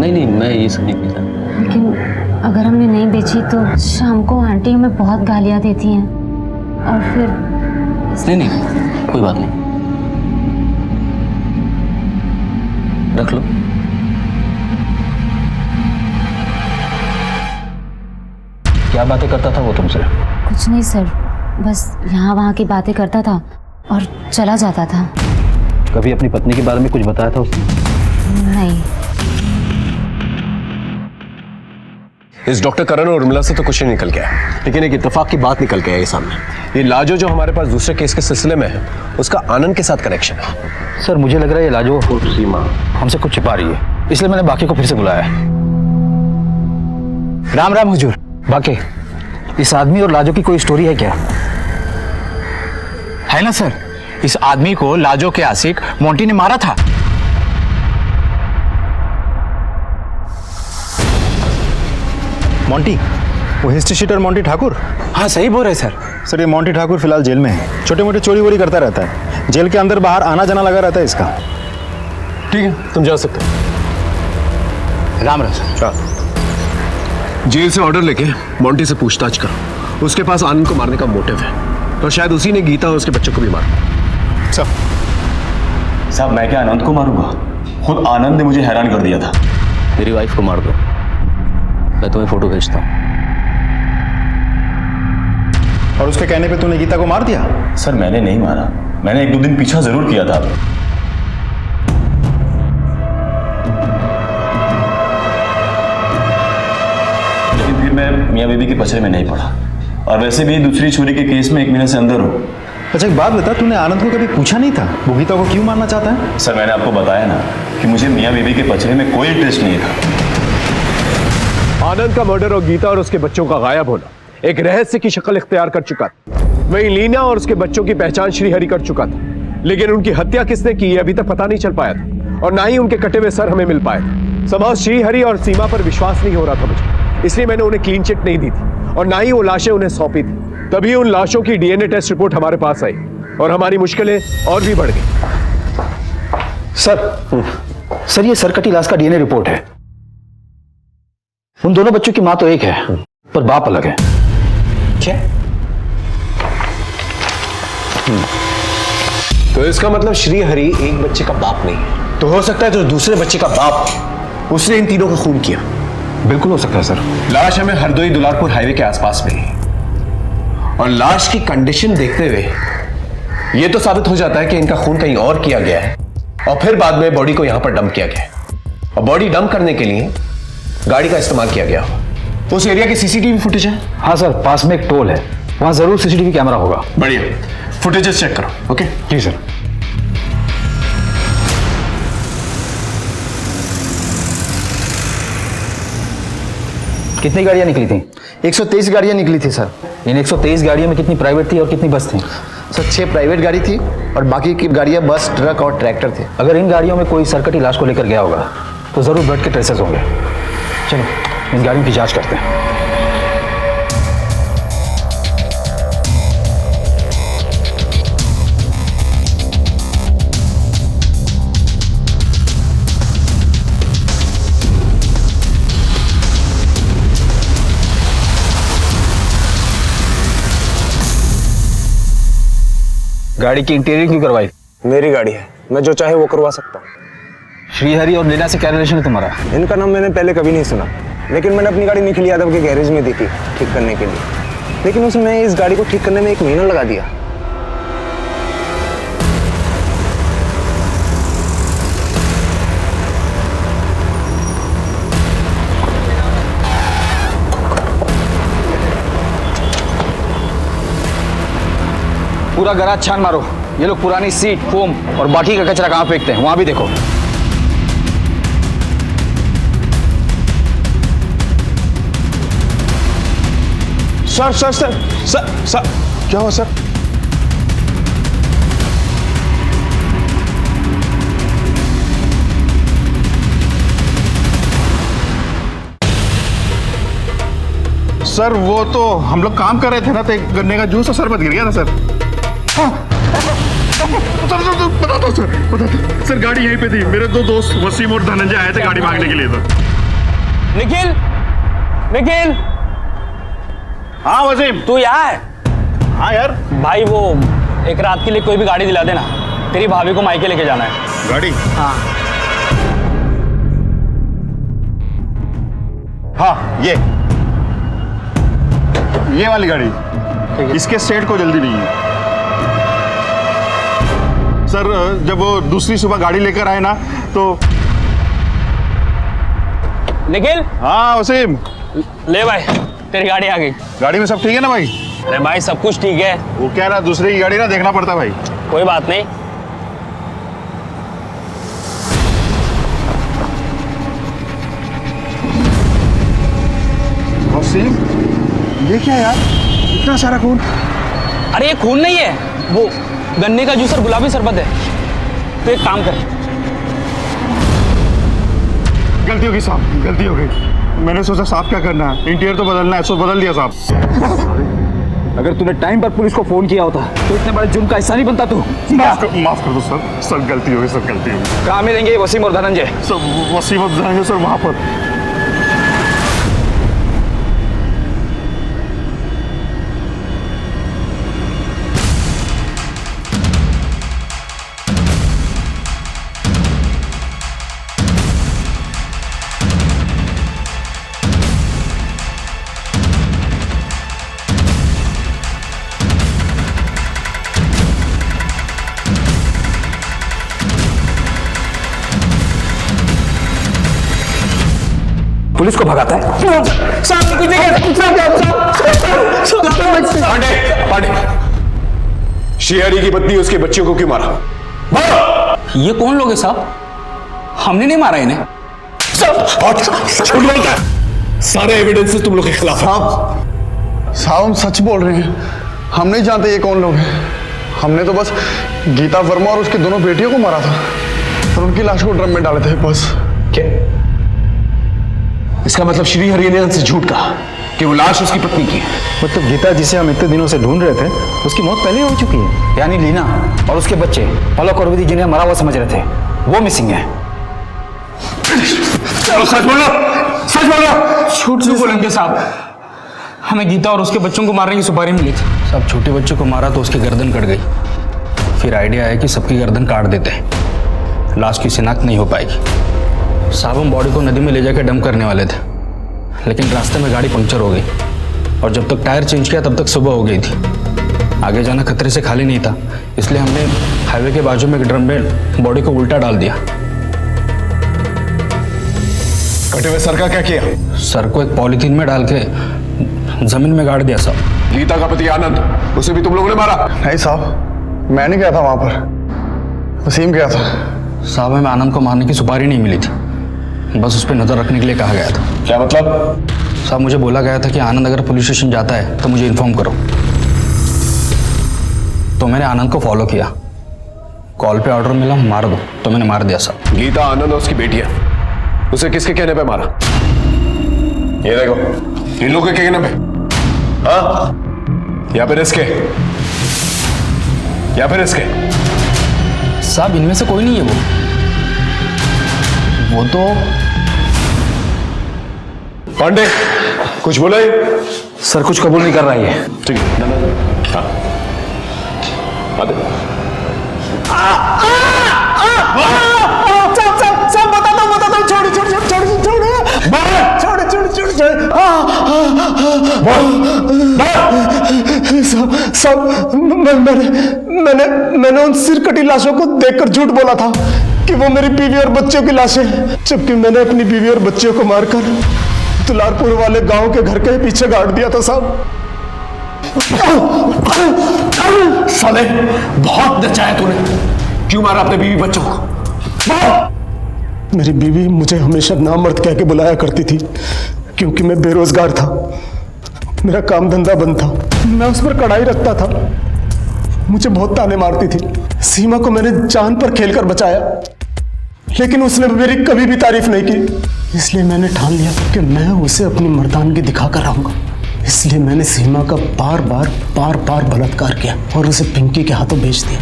A: नहीं, मैं ये सब नहीं पीता।
F: लेकिन अगर हमने नहीं बेची तो शाम को आंटी हमें बहुत गालियाँ देती हैं और फिर।
A: नहीं, कोई बात नहीं, रख लो। क्या बातें करता था वो तुमसे?
F: कुछ नहीं सर, बस यहाँ वहाँ की बातें करता था और चला जाता था।
K: कभी अपनी पत्नी के बारे में कुछ बताया था उसने?
F: नहीं।
E: इस डॉक्टर करण और उर्मिला से तो कुछ नहीं निकल गया, लेकिन एक इत्तेफाक की बात निकल के आई सामने। ये लाजो जो हमारे पास दूसरे केस के सिलसिले में है, उसका आनंद के साथ कनेक्शन है।
K: सर मुझे लग रहा है ये लाजो सीमा हमसे कुछ छिपा रही है, इसलिए मैंने बाकी को फिर से बुलाया है। राम राम हुजूर। बाकी इस आदमी और लाजो की कोई स्टोरी है क्या?
I: है ना सर, इस आदमी को लाजो के आशिक मोंटी ने मारा था।
R: मोंटी, वो हिस्ट्री शीटर मोंटी ठाकुर?
I: हाँ सही बोल रहे सर।
R: सर ये मोंटी ठाकुर फिलहाल जेल में है। छोटे मोटे चोरी वोरी करता रहता है, जेल के अंदर बाहर आना जाना लगा रहता है इसका।
E: ठीक है, तुम जा सकते हो।
I: राम राम सर।
E: जेल से ऑर्डर लेके मोंटी से पूछताछ करो, उसके पास आनंद को मारने का मोटिव है, तो शायद उसी ने गीता और उसके बच्चों को भी मारा।
K: साहब मैं क्या आनंद को मारूंगा? खुद आनंद ने मुझे हैरान कर दिया था।
A: मेरी वाइफ को मार दो, मैं तुम्हें फोटो भेजता हूँ।
R: और उसके कहने पे तूने गीता को मार दिया?
K: सर मैंने नहीं मारा, मैंने 1-2 दिन पीछा जरूर किया था। लेकिन फिर मैं मियां बीबी के पचड़े में नहीं पड़ा, और वैसे भी दूसरी चोरी के केस में 1 महीने से अंदर हूँ।
R: अच्छा एक बात बता, तूने आनंद को कभी पूछा नहीं था वो गीता को क्यों मारना चाहता है?
K: सर मैंने आपको बताया ना कि मुझे मियां बीबी के पचड़े में कोई इंटरेस्ट नहीं था।
E: आनंद का मर्डर और गीता और उसके बच्चों का गायब होना एक रहस्य की शक्ल इख्तियार कर चुका था। वहीं लीना और उसके बच्चों की पहचान श्रीहरि कर चुका था, लेकिन उनकी हत्या किसने की अभी तक पता नहीं चल पाया था, और ना ही उनके कटे हुए सर हमें मिल पाए थे। समाज श्रीहरि और सीमा पर विश्वास नहीं हो रहा था मुझे, इसलिए मैंने उन्हें क्लीन चिट नहीं दी थी और ना ही वो लाशें उन्हें सौंपी थी। तभी उन लाशों की डीएनए टेस्ट रिपोर्ट हमारे पास आई और हमारी मुश्किलें और भी बढ़ गई।
K: सर ये सरकटी लाश का डीएनए रिपोर्ट है। उन दोनों बच्चों की मां तो एक है पर बाप अलग है।
E: क्या? तो इसका मतलब श्रीहरि एक बच्चे का बाप नहीं है। तो हो सकता है जो दूसरे बच्चे का बाप उसने इन तीनों का खून किया।
R: बिल्कुल हो सकता है सर।
E: लाश हमें हरदोई दुलारपुर हाईवे के आसपास मिली और लाश की कंडीशन देखते हुए यह तो साबित हो जाता है कि इनका खून कहीं और किया गया है और फिर बाद में बॉडी को यहां पर डंप किया गया और बॉडी डंप करने के लिए गाड़ी का इस्तेमाल किया गया। उस एरिया की सीसीटीवी फुटेज है?
K: हाँ सर, पास में एक टोल है, वहां जरूर सीसीटीवी कैमरा होगा।
E: बढ़िया, फुटेजेस चेक करो। ओके
K: जी सर। कितनी गाड़ियां निकली थी?
J: 123 गाड़ियां निकली थी सर।
K: इन 123 गाड़ियों में कितनी प्राइवेट थी और कितनी बस थी?
J: सर 6 प्राइवेट गाड़ी थी और बाकी की गाड़ियां बस, ट्रक और ट्रैक्टर थे।
K: अगर इन गाड़ियों में कोई सरकटी लाश को लेकर गया होगा तो जरूर ब्लड के ट्रेसेस होंगे। चलो इन गाड़ियों की जांच करते हैं। गाड़ी की इंटीरियर क्यों करवाई?
R: मेरी गाड़ी है, मैं जो चाहे वो करवा सकता हूँ।
K: श्रीहरि और लीना से क्या रिलेशन है तुम्हारा?
R: इनका नाम मैंने पहले कभी नहीं सुना, लेकिन मैंने अपनी गाड़ी निखिल यादव के गैरेज में दी थी ठीक करने के लिए, लेकिन उसमें इस गाड़ी को ठीक करने में 1 महीना लगा दिया।
K: पूरा गराज छान मारो। ये लोग पुरानी सीट, फोम और बाकी का कचरा कहाँ फेंकते हैं वहां भी देखो।
R: Sir sir sir sir sir क्या हुआ सर? सर वो तो हम लोग काम कर रहे थे ना, तो एक गन्ने का जूस और शरबत गिर गया ना सर। बता दो सर, बता दो सर। गाड़ी यहीं पे थी, मेरे 2 दोस्त वसीम और धनंजय आए थे गाड़ी मांगने के लिए। तो
Q: निखिल, निखिल।
R: हाँ वसीम,
Q: तू यहाँ है?
R: हाँ यार।
Q: भाई वो एक रात के लिए कोई भी गाड़ी दिला देना, तेरी भाभी को मायके लेके जाना है।
R: गाड़ी?
Q: हाँ
R: हाँ, ये वाली गाड़ी। इसके सेट को जल्दी नहीं है सर। जब वो दूसरी सुबह गाड़ी लेकर आए ना तो।
Q: निखिल।
R: हाँ वसीम।
Q: ले भाई, तेरी गाड़ी आ गई।
R: गाड़ी में सब ठीक है ना भाई?
Q: अरे भाई सब कुछ ठीक है।
R: वो क्या ना, दूसरे की गाड़ी ना देखना पड़ता भाई।
Q: कोई बात नहीं।
R: वसीम, ये क्या यार, इतना सारा खून?
Q: अरे ये खून नहीं है, वो गन्ने का जूस और गुलाबी शरबत है। तो एक काम कर।
R: गलती हो गई साहब, गलती हो गई। मैंने सोचा साहब क्या करना है, इंटीरियर तो बदलना है, सो बदल दिया साहब।
K: अगर तूने टाइम पर पुलिस को फोन किया होता तो इतने बड़े जुर्म का हिस्सा नहीं बनता तू।
R: माफ कर दो सर, सर गलती हो गई, सर गलती हो गई।
K: कहाँ मिलेंगे वसीम और धनंजय?
R: सर वसीम और धनंजय सर वहां पर।
K: पुलिस को भगाता है।
E: श्रीहरि की पत्नी उसके बच्चियों को क्यों मारा?
Q: ये कौन लोग हैं साहब? हमने नहीं मारा इन्हें।
E: झूठ बोलता है। सारे एविडेंसेस तुम लोग के खिलाफ।
S: साहब हम सच बोल रहे हैं, हम नहीं जानते ये कौन लोग हैं। हमने तो बस गीता वर्मा और उसकी दोनों बेटियों को मारा था और उनकी लाश को ड्रम में डाले थे बस।
E: क्या? इसका मतलब श्रीहरि ने हमसे झूठ कहा कि वो लाश उसकी पत्नी की है।
J: मतलब गीता जिसे हम इतने दिनों से ढूंढ रहे थे, उसकी मौत पहले हो चुकी है।
K: यानी लीना और उसके बच्चे पलक और विधि जिन्हें मरा हुआ समझ रहे थे वो मिसिंग है।
E: सच बोलो, सच बोलो।
Q: झूठ क्यों बोलेंगे साहब? हमें गीता और उसके बच्चों को मारने की सुपारी मिली थी।
K: सब छोटे बच्चों को मारा तो उसकी गर्दन कट गई। फिर आइडिया आया कि सबकी गर्दन काट देते हैं, लाश की शिनाख्त नहीं हो पाएगी। साहब हम बॉडी को नदी में ले जाकर डंप करने वाले थे, लेकिन रास्ते में गाड़ी पंक्चर हो गई और जब तक टायर चेंज किया तब तक सुबह हो गई थी। आगे जाना खतरे से खाली नहीं था, इसलिए हमने हाईवे के बाजू में एक ड्रम में बॉडी को उल्टा डाल दिया।
E: कटे हुए सर का क्या किया?
K: सर को एक पॉलीथीन में डाल के जमीन में गाड़ दिया साहब।
E: गीता का पति आनंद, उसे भी तुम लोगों ने मारा?
S: नहीं साहब, मैं नहीं गया था वहां पर, वसीम गया था।
K: साहब हमें आनंद को मारने की सुपारी नहीं मिली थी, बस उस पर नजर रखने के लिए कहा गया था।
E: क्या मतलब?
K: साहब मुझे बोला गया था कि आनंद अगर पुलिस स्टेशन जाता है तो मुझे इन्फॉर्म करो। तो मैंने आनंद को फॉलो किया, कॉल पे ऑर्डर मिला मार दो, तो मैंने मार दिया साहब।
E: गीता आनंद और उसकी बेटी है, उसे किसके कहने पे मारा? ये देखो, इन लोगों के कहने पे? हाँ, या फिर इसके? या फिर इसके?
K: साहब इनमें से कोई नहीं है। वो तो
E: पांडे कुछ बोला है?
K: सर कुछ कबूल नहीं कर रहा है।
E: ठीक है, हाँ आते।
H: मैंने उन सिरकटी लाशों को देखकर झूठ बोला था कि वो मेरी बीवी और बच्चों की लाशें, जबकि मैंने अपनी बीवी और बच्चों को मारकर दुलारपुर वाले गांव के घर के पीछे गाड़ दिया था साहब।
E: साले बहुत नचाया तूने, क्यों मारा अपने बीवी बच्चों को?
H: मेरी बीवी मुझे हमेशा नामर्द कह के बुलाया करती थी, क्योंकि मैं बेरोजगार था, मेरा काम धंधा बंद था, मैं उस पर कड़ाई रखता था, मुझे बहुत ताने मारती थी। सीमा को मैंने जान पर खेलकर बचाया, लेकिन उसने मेरी कभी भी तारीफ नहीं की। इसलिए मैंने ठान लिया कि मैं उसे अपनी मर्दानगी दिखाकर रहूंगा। इसलिए मैंने सीमा का बार बार बलात्कार किया और उसे पिंकी के हाथों बेच दिया।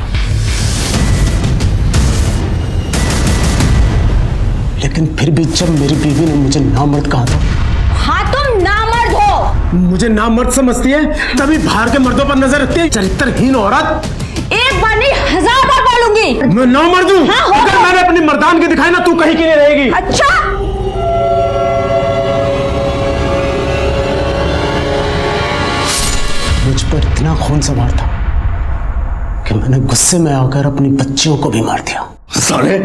H: लेकिन फिर भी जब मेरी बीवी ने मुझे नामर्द कहा था।
N: हाँ तुम नामर्द हो।
H: मुझे नामर्द समझती है, तभी बाहर के मर्दों पर नजर रखती है, चरित्रहीन औरत।
N: एक बार नहीं 1000 बार बोलूंगी।
H: मैं नामर्द हूँ।
N: हाँ,
H: अगर मैंने अपनी मर्दानगी दिखाई ना, तू कहीं की नहीं रहेगी।
N: अच्छा
H: मुझ पर इतना खून सवार था कि मैंने गुस्से में आकर अपनी बच्चियों को भी मार दिया।
E: साले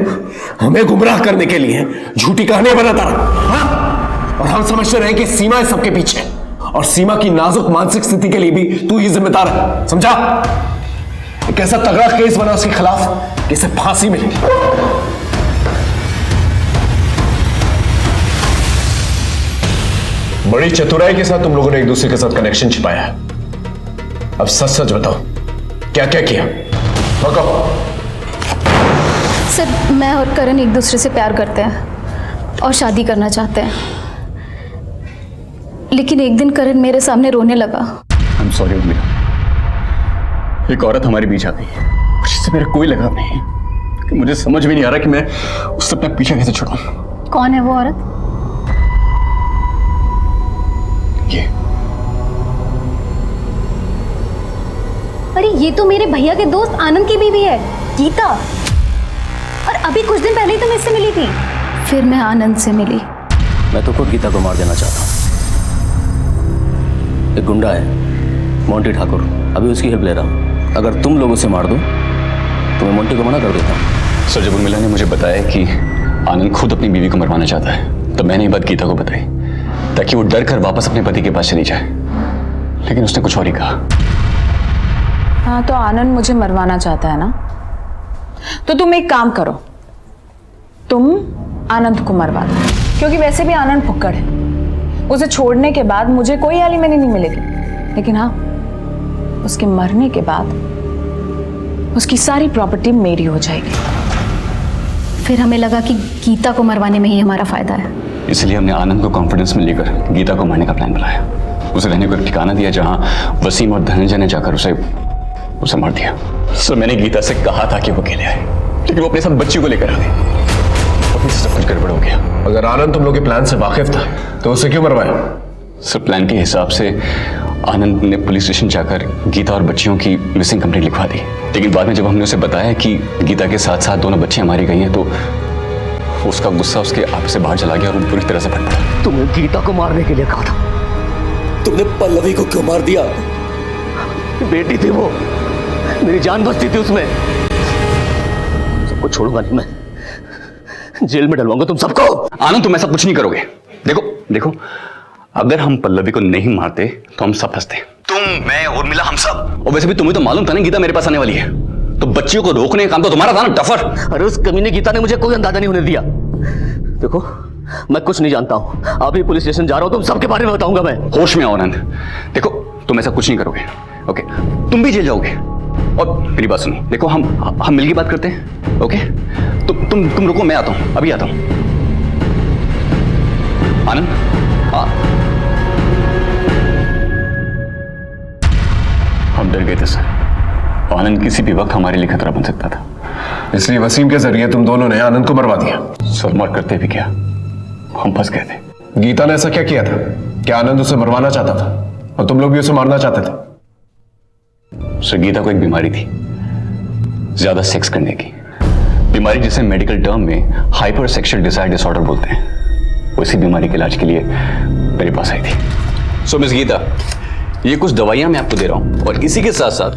E: हमें गुमराह करने के लिए झूठी कहानियां बनाता रहा, हाँ? और हम समझते रहे कि सीमा है सबके पीछे, और सीमा की नाजुक मानसिक स्थिति के लिए भी तू ही जिम्मेदार है, समझा? एक ऐसा तगड़ा केस बना उसके खिलाफ कि इसे फांसी मिली। बड़ी चतुराई के साथ तुम लोगों ने एक दूसरे के साथ कनेक्शन छिपाया है। अब सच सच बताओ, क्या क्या किया? बताओ।
M: सर मैं और करण एक दूसरे से प्यार करते हैं और शादी करना चाहते हैं, लेकिन एक दिन करण मेरे सामने रोने लगा।
G: I'm sorry उर्मिला, एक औरत हमारे बीच आ गई जिससे मेरा कोई लगाव नहीं है, कि मुझे समझ भी नहीं आ रहा कि मैं उससे अपना पीछा कैसे छुड़ाऊं।
M: कौन है वो औरत?
G: ये
M: अरे ये तो मेरे भैया के दोस्त आनंद की बीवी है, गीता। और अभी कुछ दिन पहले ही तो मैं इससे मिली थी। फिर मैं आनंद से मिली।
A: मैं तो खुद गीता को मार देना चाहता हूँ। एक गुंडा है मोंटी ठाकुर, अभी उसकी हेल्प ले रहा हूँ। अगर तुम लोग उसे मार दो तो मैं मोंटी को मना कर देता हूँ।
G: सर जब उर्मिला ने मुझे बताया कि आनंद खुद अपनी बीवी को मरवाना चाहता है, तो मैंने ये बात गीता को बताई ताकि वो डर कर वापस अपने पति के पास चली जाए, लेकिन उसने कुछ और ही कहा।
U: हाँ तो आनंद मुझे मरवाना चाहता है ना, तो तुम एक काम करो, तुम आनंद को मरवा दो, क्योंकि वैसे भी आनंद फुक्कड़ है। उसे छोड़ने के बाद मुझे कोई एलिमनी नहीं मिलेगी, लेकिन हाँ उसके मरने के बाद उसकी सारी प्रॉपर्टी मेरी हो जाएगी।
M: फिर हमें लगा कि गीता को मरवाने में ही हमारा फायदा है,
G: इसलिए हमने आनंद को कॉन्फिडेंस में लेकर गीता को मारने का प्लान बनाया। उसे रहने को एक ठिकाना दिया जहां वसीम और धनंजय ने जाकर उसे मार दिया। सो मैंने गीता से कहा था कि वो अकेले आए, लेकिन वो अपने साथ बच्ची को लेकर आ गई। सब कुछ गड़बड़ हो गया।
E: अगर आनंद तुम लोग के प्लान से वाकिफ था तो उसे क्यों मरवाया?
G: सर प्लान के हिसाब से आनंद ने पुलिस स्टेशन जाकर गीता और बच्चियों की मिसिंग कंप्लेंट लिखवा दी, लेकिन बाद में जब हमने उसे बताया कि गीता के साथ साथ दोनों बच्चियां मारी गई हैं तो उसका गुस्सा उसके आप से बाहर चला गया और वो पूरी तरह से फट पड़ा।
A: तुमने गीता को मारने के लिए कहा था, तुमने पल्लवी को क्यों मार दिया? बेटी थी वो, मेरी जान बचती थी उसमें। सबको छोड़ूंगा नहीं मैं, जेल में डलवाऊंगा तुम सबको।
G: आनंद तुम ऐसा कुछ नहीं करोगे। देखो अगर हम पल्लवी को नहीं मारते तो हम सब फंसते, तुम, मैं, उर्मिला, हम सब। और वैसे भी तुम्हें तो मालूम था ना गीता मेरे पास आने वाली है, तो बच्चियों को रोकने का काम तो तुम्हारा था ना, टफर।
A: अरे उस कमीने गीता ने मुझे कोई अंदाजा नहीं होने दिया। देखो मैं कुछ नहीं जानता हूं, अभी पुलिस स्टेशन जा रहा हूं, तुम सबके बारे में बताऊंगा मैं।
G: होश में आओ आनंद, देखो तुम ऐसा कुछ नहीं करोगे, ओके? तुम भी जेल जाओगे। और मेरी बात सुनो, देखो हम मिलके बात करते हैं, ओके? तुम रुको, मैं आता हूं, अभी आता हूं। आनंद, हम डर गए थे सर, आनंद किसी भी वक्त हमारे लिए खतरा बन सकता था,
E: इसलिए वसीम के जरिए तुम दोनों ने आनंद को मरवा दिया।
G: सर मर करते भी क्या, हम फंस गए थे।
E: गीता ने ऐसा क्या किया था कि आनंद उसे मरवाना चाहता था और तुम लोग भी उसे मारना चाहते थे?
G: सर गीता को एक बीमारी थी, ज्यादा सेक्स करने की बीमारी, जिसे मेडिकल टर्म में हाइपर सेक्सुअल डिजायर डिसऑर्डर बोलते हैं। उसी बीमारी के इलाज के लिए मेरे पास आई थी। सो मिस गीता, ये कुछ दवाइयां मैं आपको दे रहा हूं और इसी के साथ साथ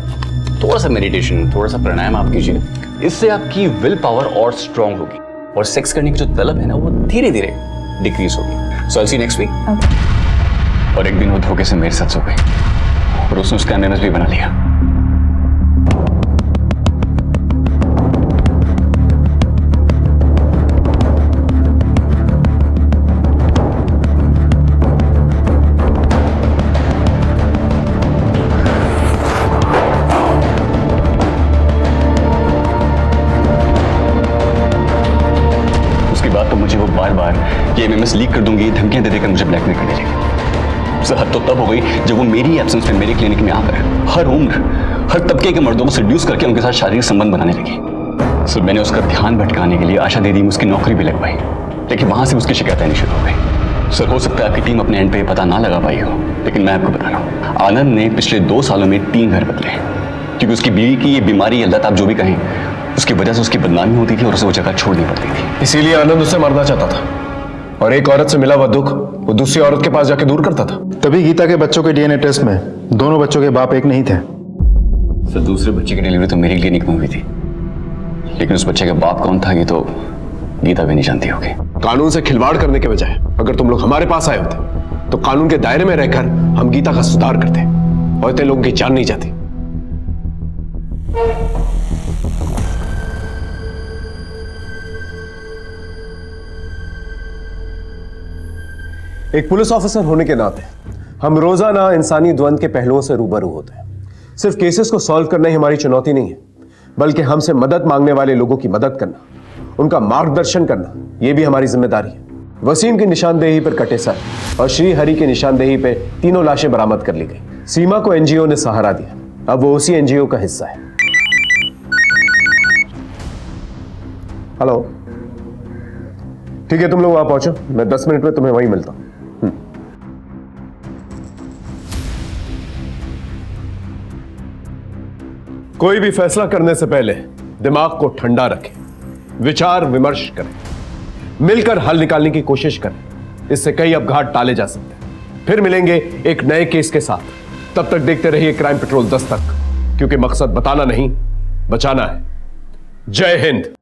G: थोड़ा सा मेडिटेशन, थोड़ा सा प्राणायाम आप कीजिए, इससे आपकी विल पावर और स्ट्रांग होगी और सेक्स करने की जो तलब है ना वो धीरे धीरे डिक्रीज होगी। सो आई सी नेक्स्ट वीक। और एक दिन वो धोखे से मेरे साथ सो गई और उसने उसका एमएमएस भी बना लिया। ये एमएमएस लीक कर दूंगी, धमकियां दे देकर मुझे ब्लैकमेल करने लगी। सर हद तो तब हो गई जब वो मेरी एब्सेंस में मेरे क्लिनिक में आकर हर उम्र, हर तबके के मर्दों को सेड्यूस करके उनके साथ शारीरिक संबंध बनाने लगी। सर मैंने उसका ध्यान भटकाने के लिए आशा दीदी में उसकी नौकरी भी लगवाई, लेकिन वहां से उसकी शिकायतें आनी शुरू हो गई। सर हो सकता है आपकी टीम अपने एंड पे पता ना लगा पाई हो, लेकिन मैं आपको बता रहा हूँ, आनंद ने पिछले 2 सालों में 3 घर बदले, क्योंकि उसकी बीवी की ये बीमारी या लत आप जो भी कहें, उसकी वजह से उसकी बदनामी होती थी और उसे वो जगह छोड़नी पड़ती थी।
E: इसीलिए आनंद उसे मारना चाहता था और एक औरत से मिला हुआ दुख वो दूसरी औरत के पास जाके दूर करता था।
R: तभी गीता के बच्चों के डीएनए टेस्ट में दोनों बच्चों के बाप एक नहीं थे।
G: सर दूसरे बच्चे की डिलीवरी तो मेरी क्लिनिक में हुई थी, लेकिन उस बच्चे का बाप कौन था ये तो गीता भी नहीं जानती होगी।
E: कानून से खिलवाड़ करने के बजाय अगर तुम लोग हमारे पास आए होते तो कानून के दायरे में रहकर हम गीता का सुधार करते और इतने लोगों की जान नहीं जाती। एक पुलिस ऑफिसर होने के नाते हम रोजाना इंसानी द्वंद के पहलुओं से रूबरू होते हैं। सिर्फ केसेस को सॉल्व करना ही हमारी चुनौती नहीं है, बल्कि हमसे मदद मांगने वाले लोगों की मदद करना, उनका मार्गदर्शन करना, यह भी हमारी जिम्मेदारी है। वसीम की निशानदेही पर कटे सर और श्री हरि की निशानदेही पर 3 लाशें बरामद कर ली गई। सीमा को एनजीओ ने सहारा दिया, अब वो उसी एनजीओ का हिस्सा है। हेलो, ठीक है तुम लोग वहां पहुंचो, मैं 10 मिनट में तुम्हें वहीं मिलता हूं। कोई भी फैसला करने से पहले दिमाग को ठंडा रखें, विचार विमर्श करें, मिलकर हल निकालने की कोशिश करें। इससे कई अपघात टाले जा सकते हैं। फिर मिलेंगे एक नए केस के साथ। तब तक देखते रहिए क्राइम पेट्रोल 10 तक, क्योंकि मकसद बताना नहीं, बचाना है। जय हिंद।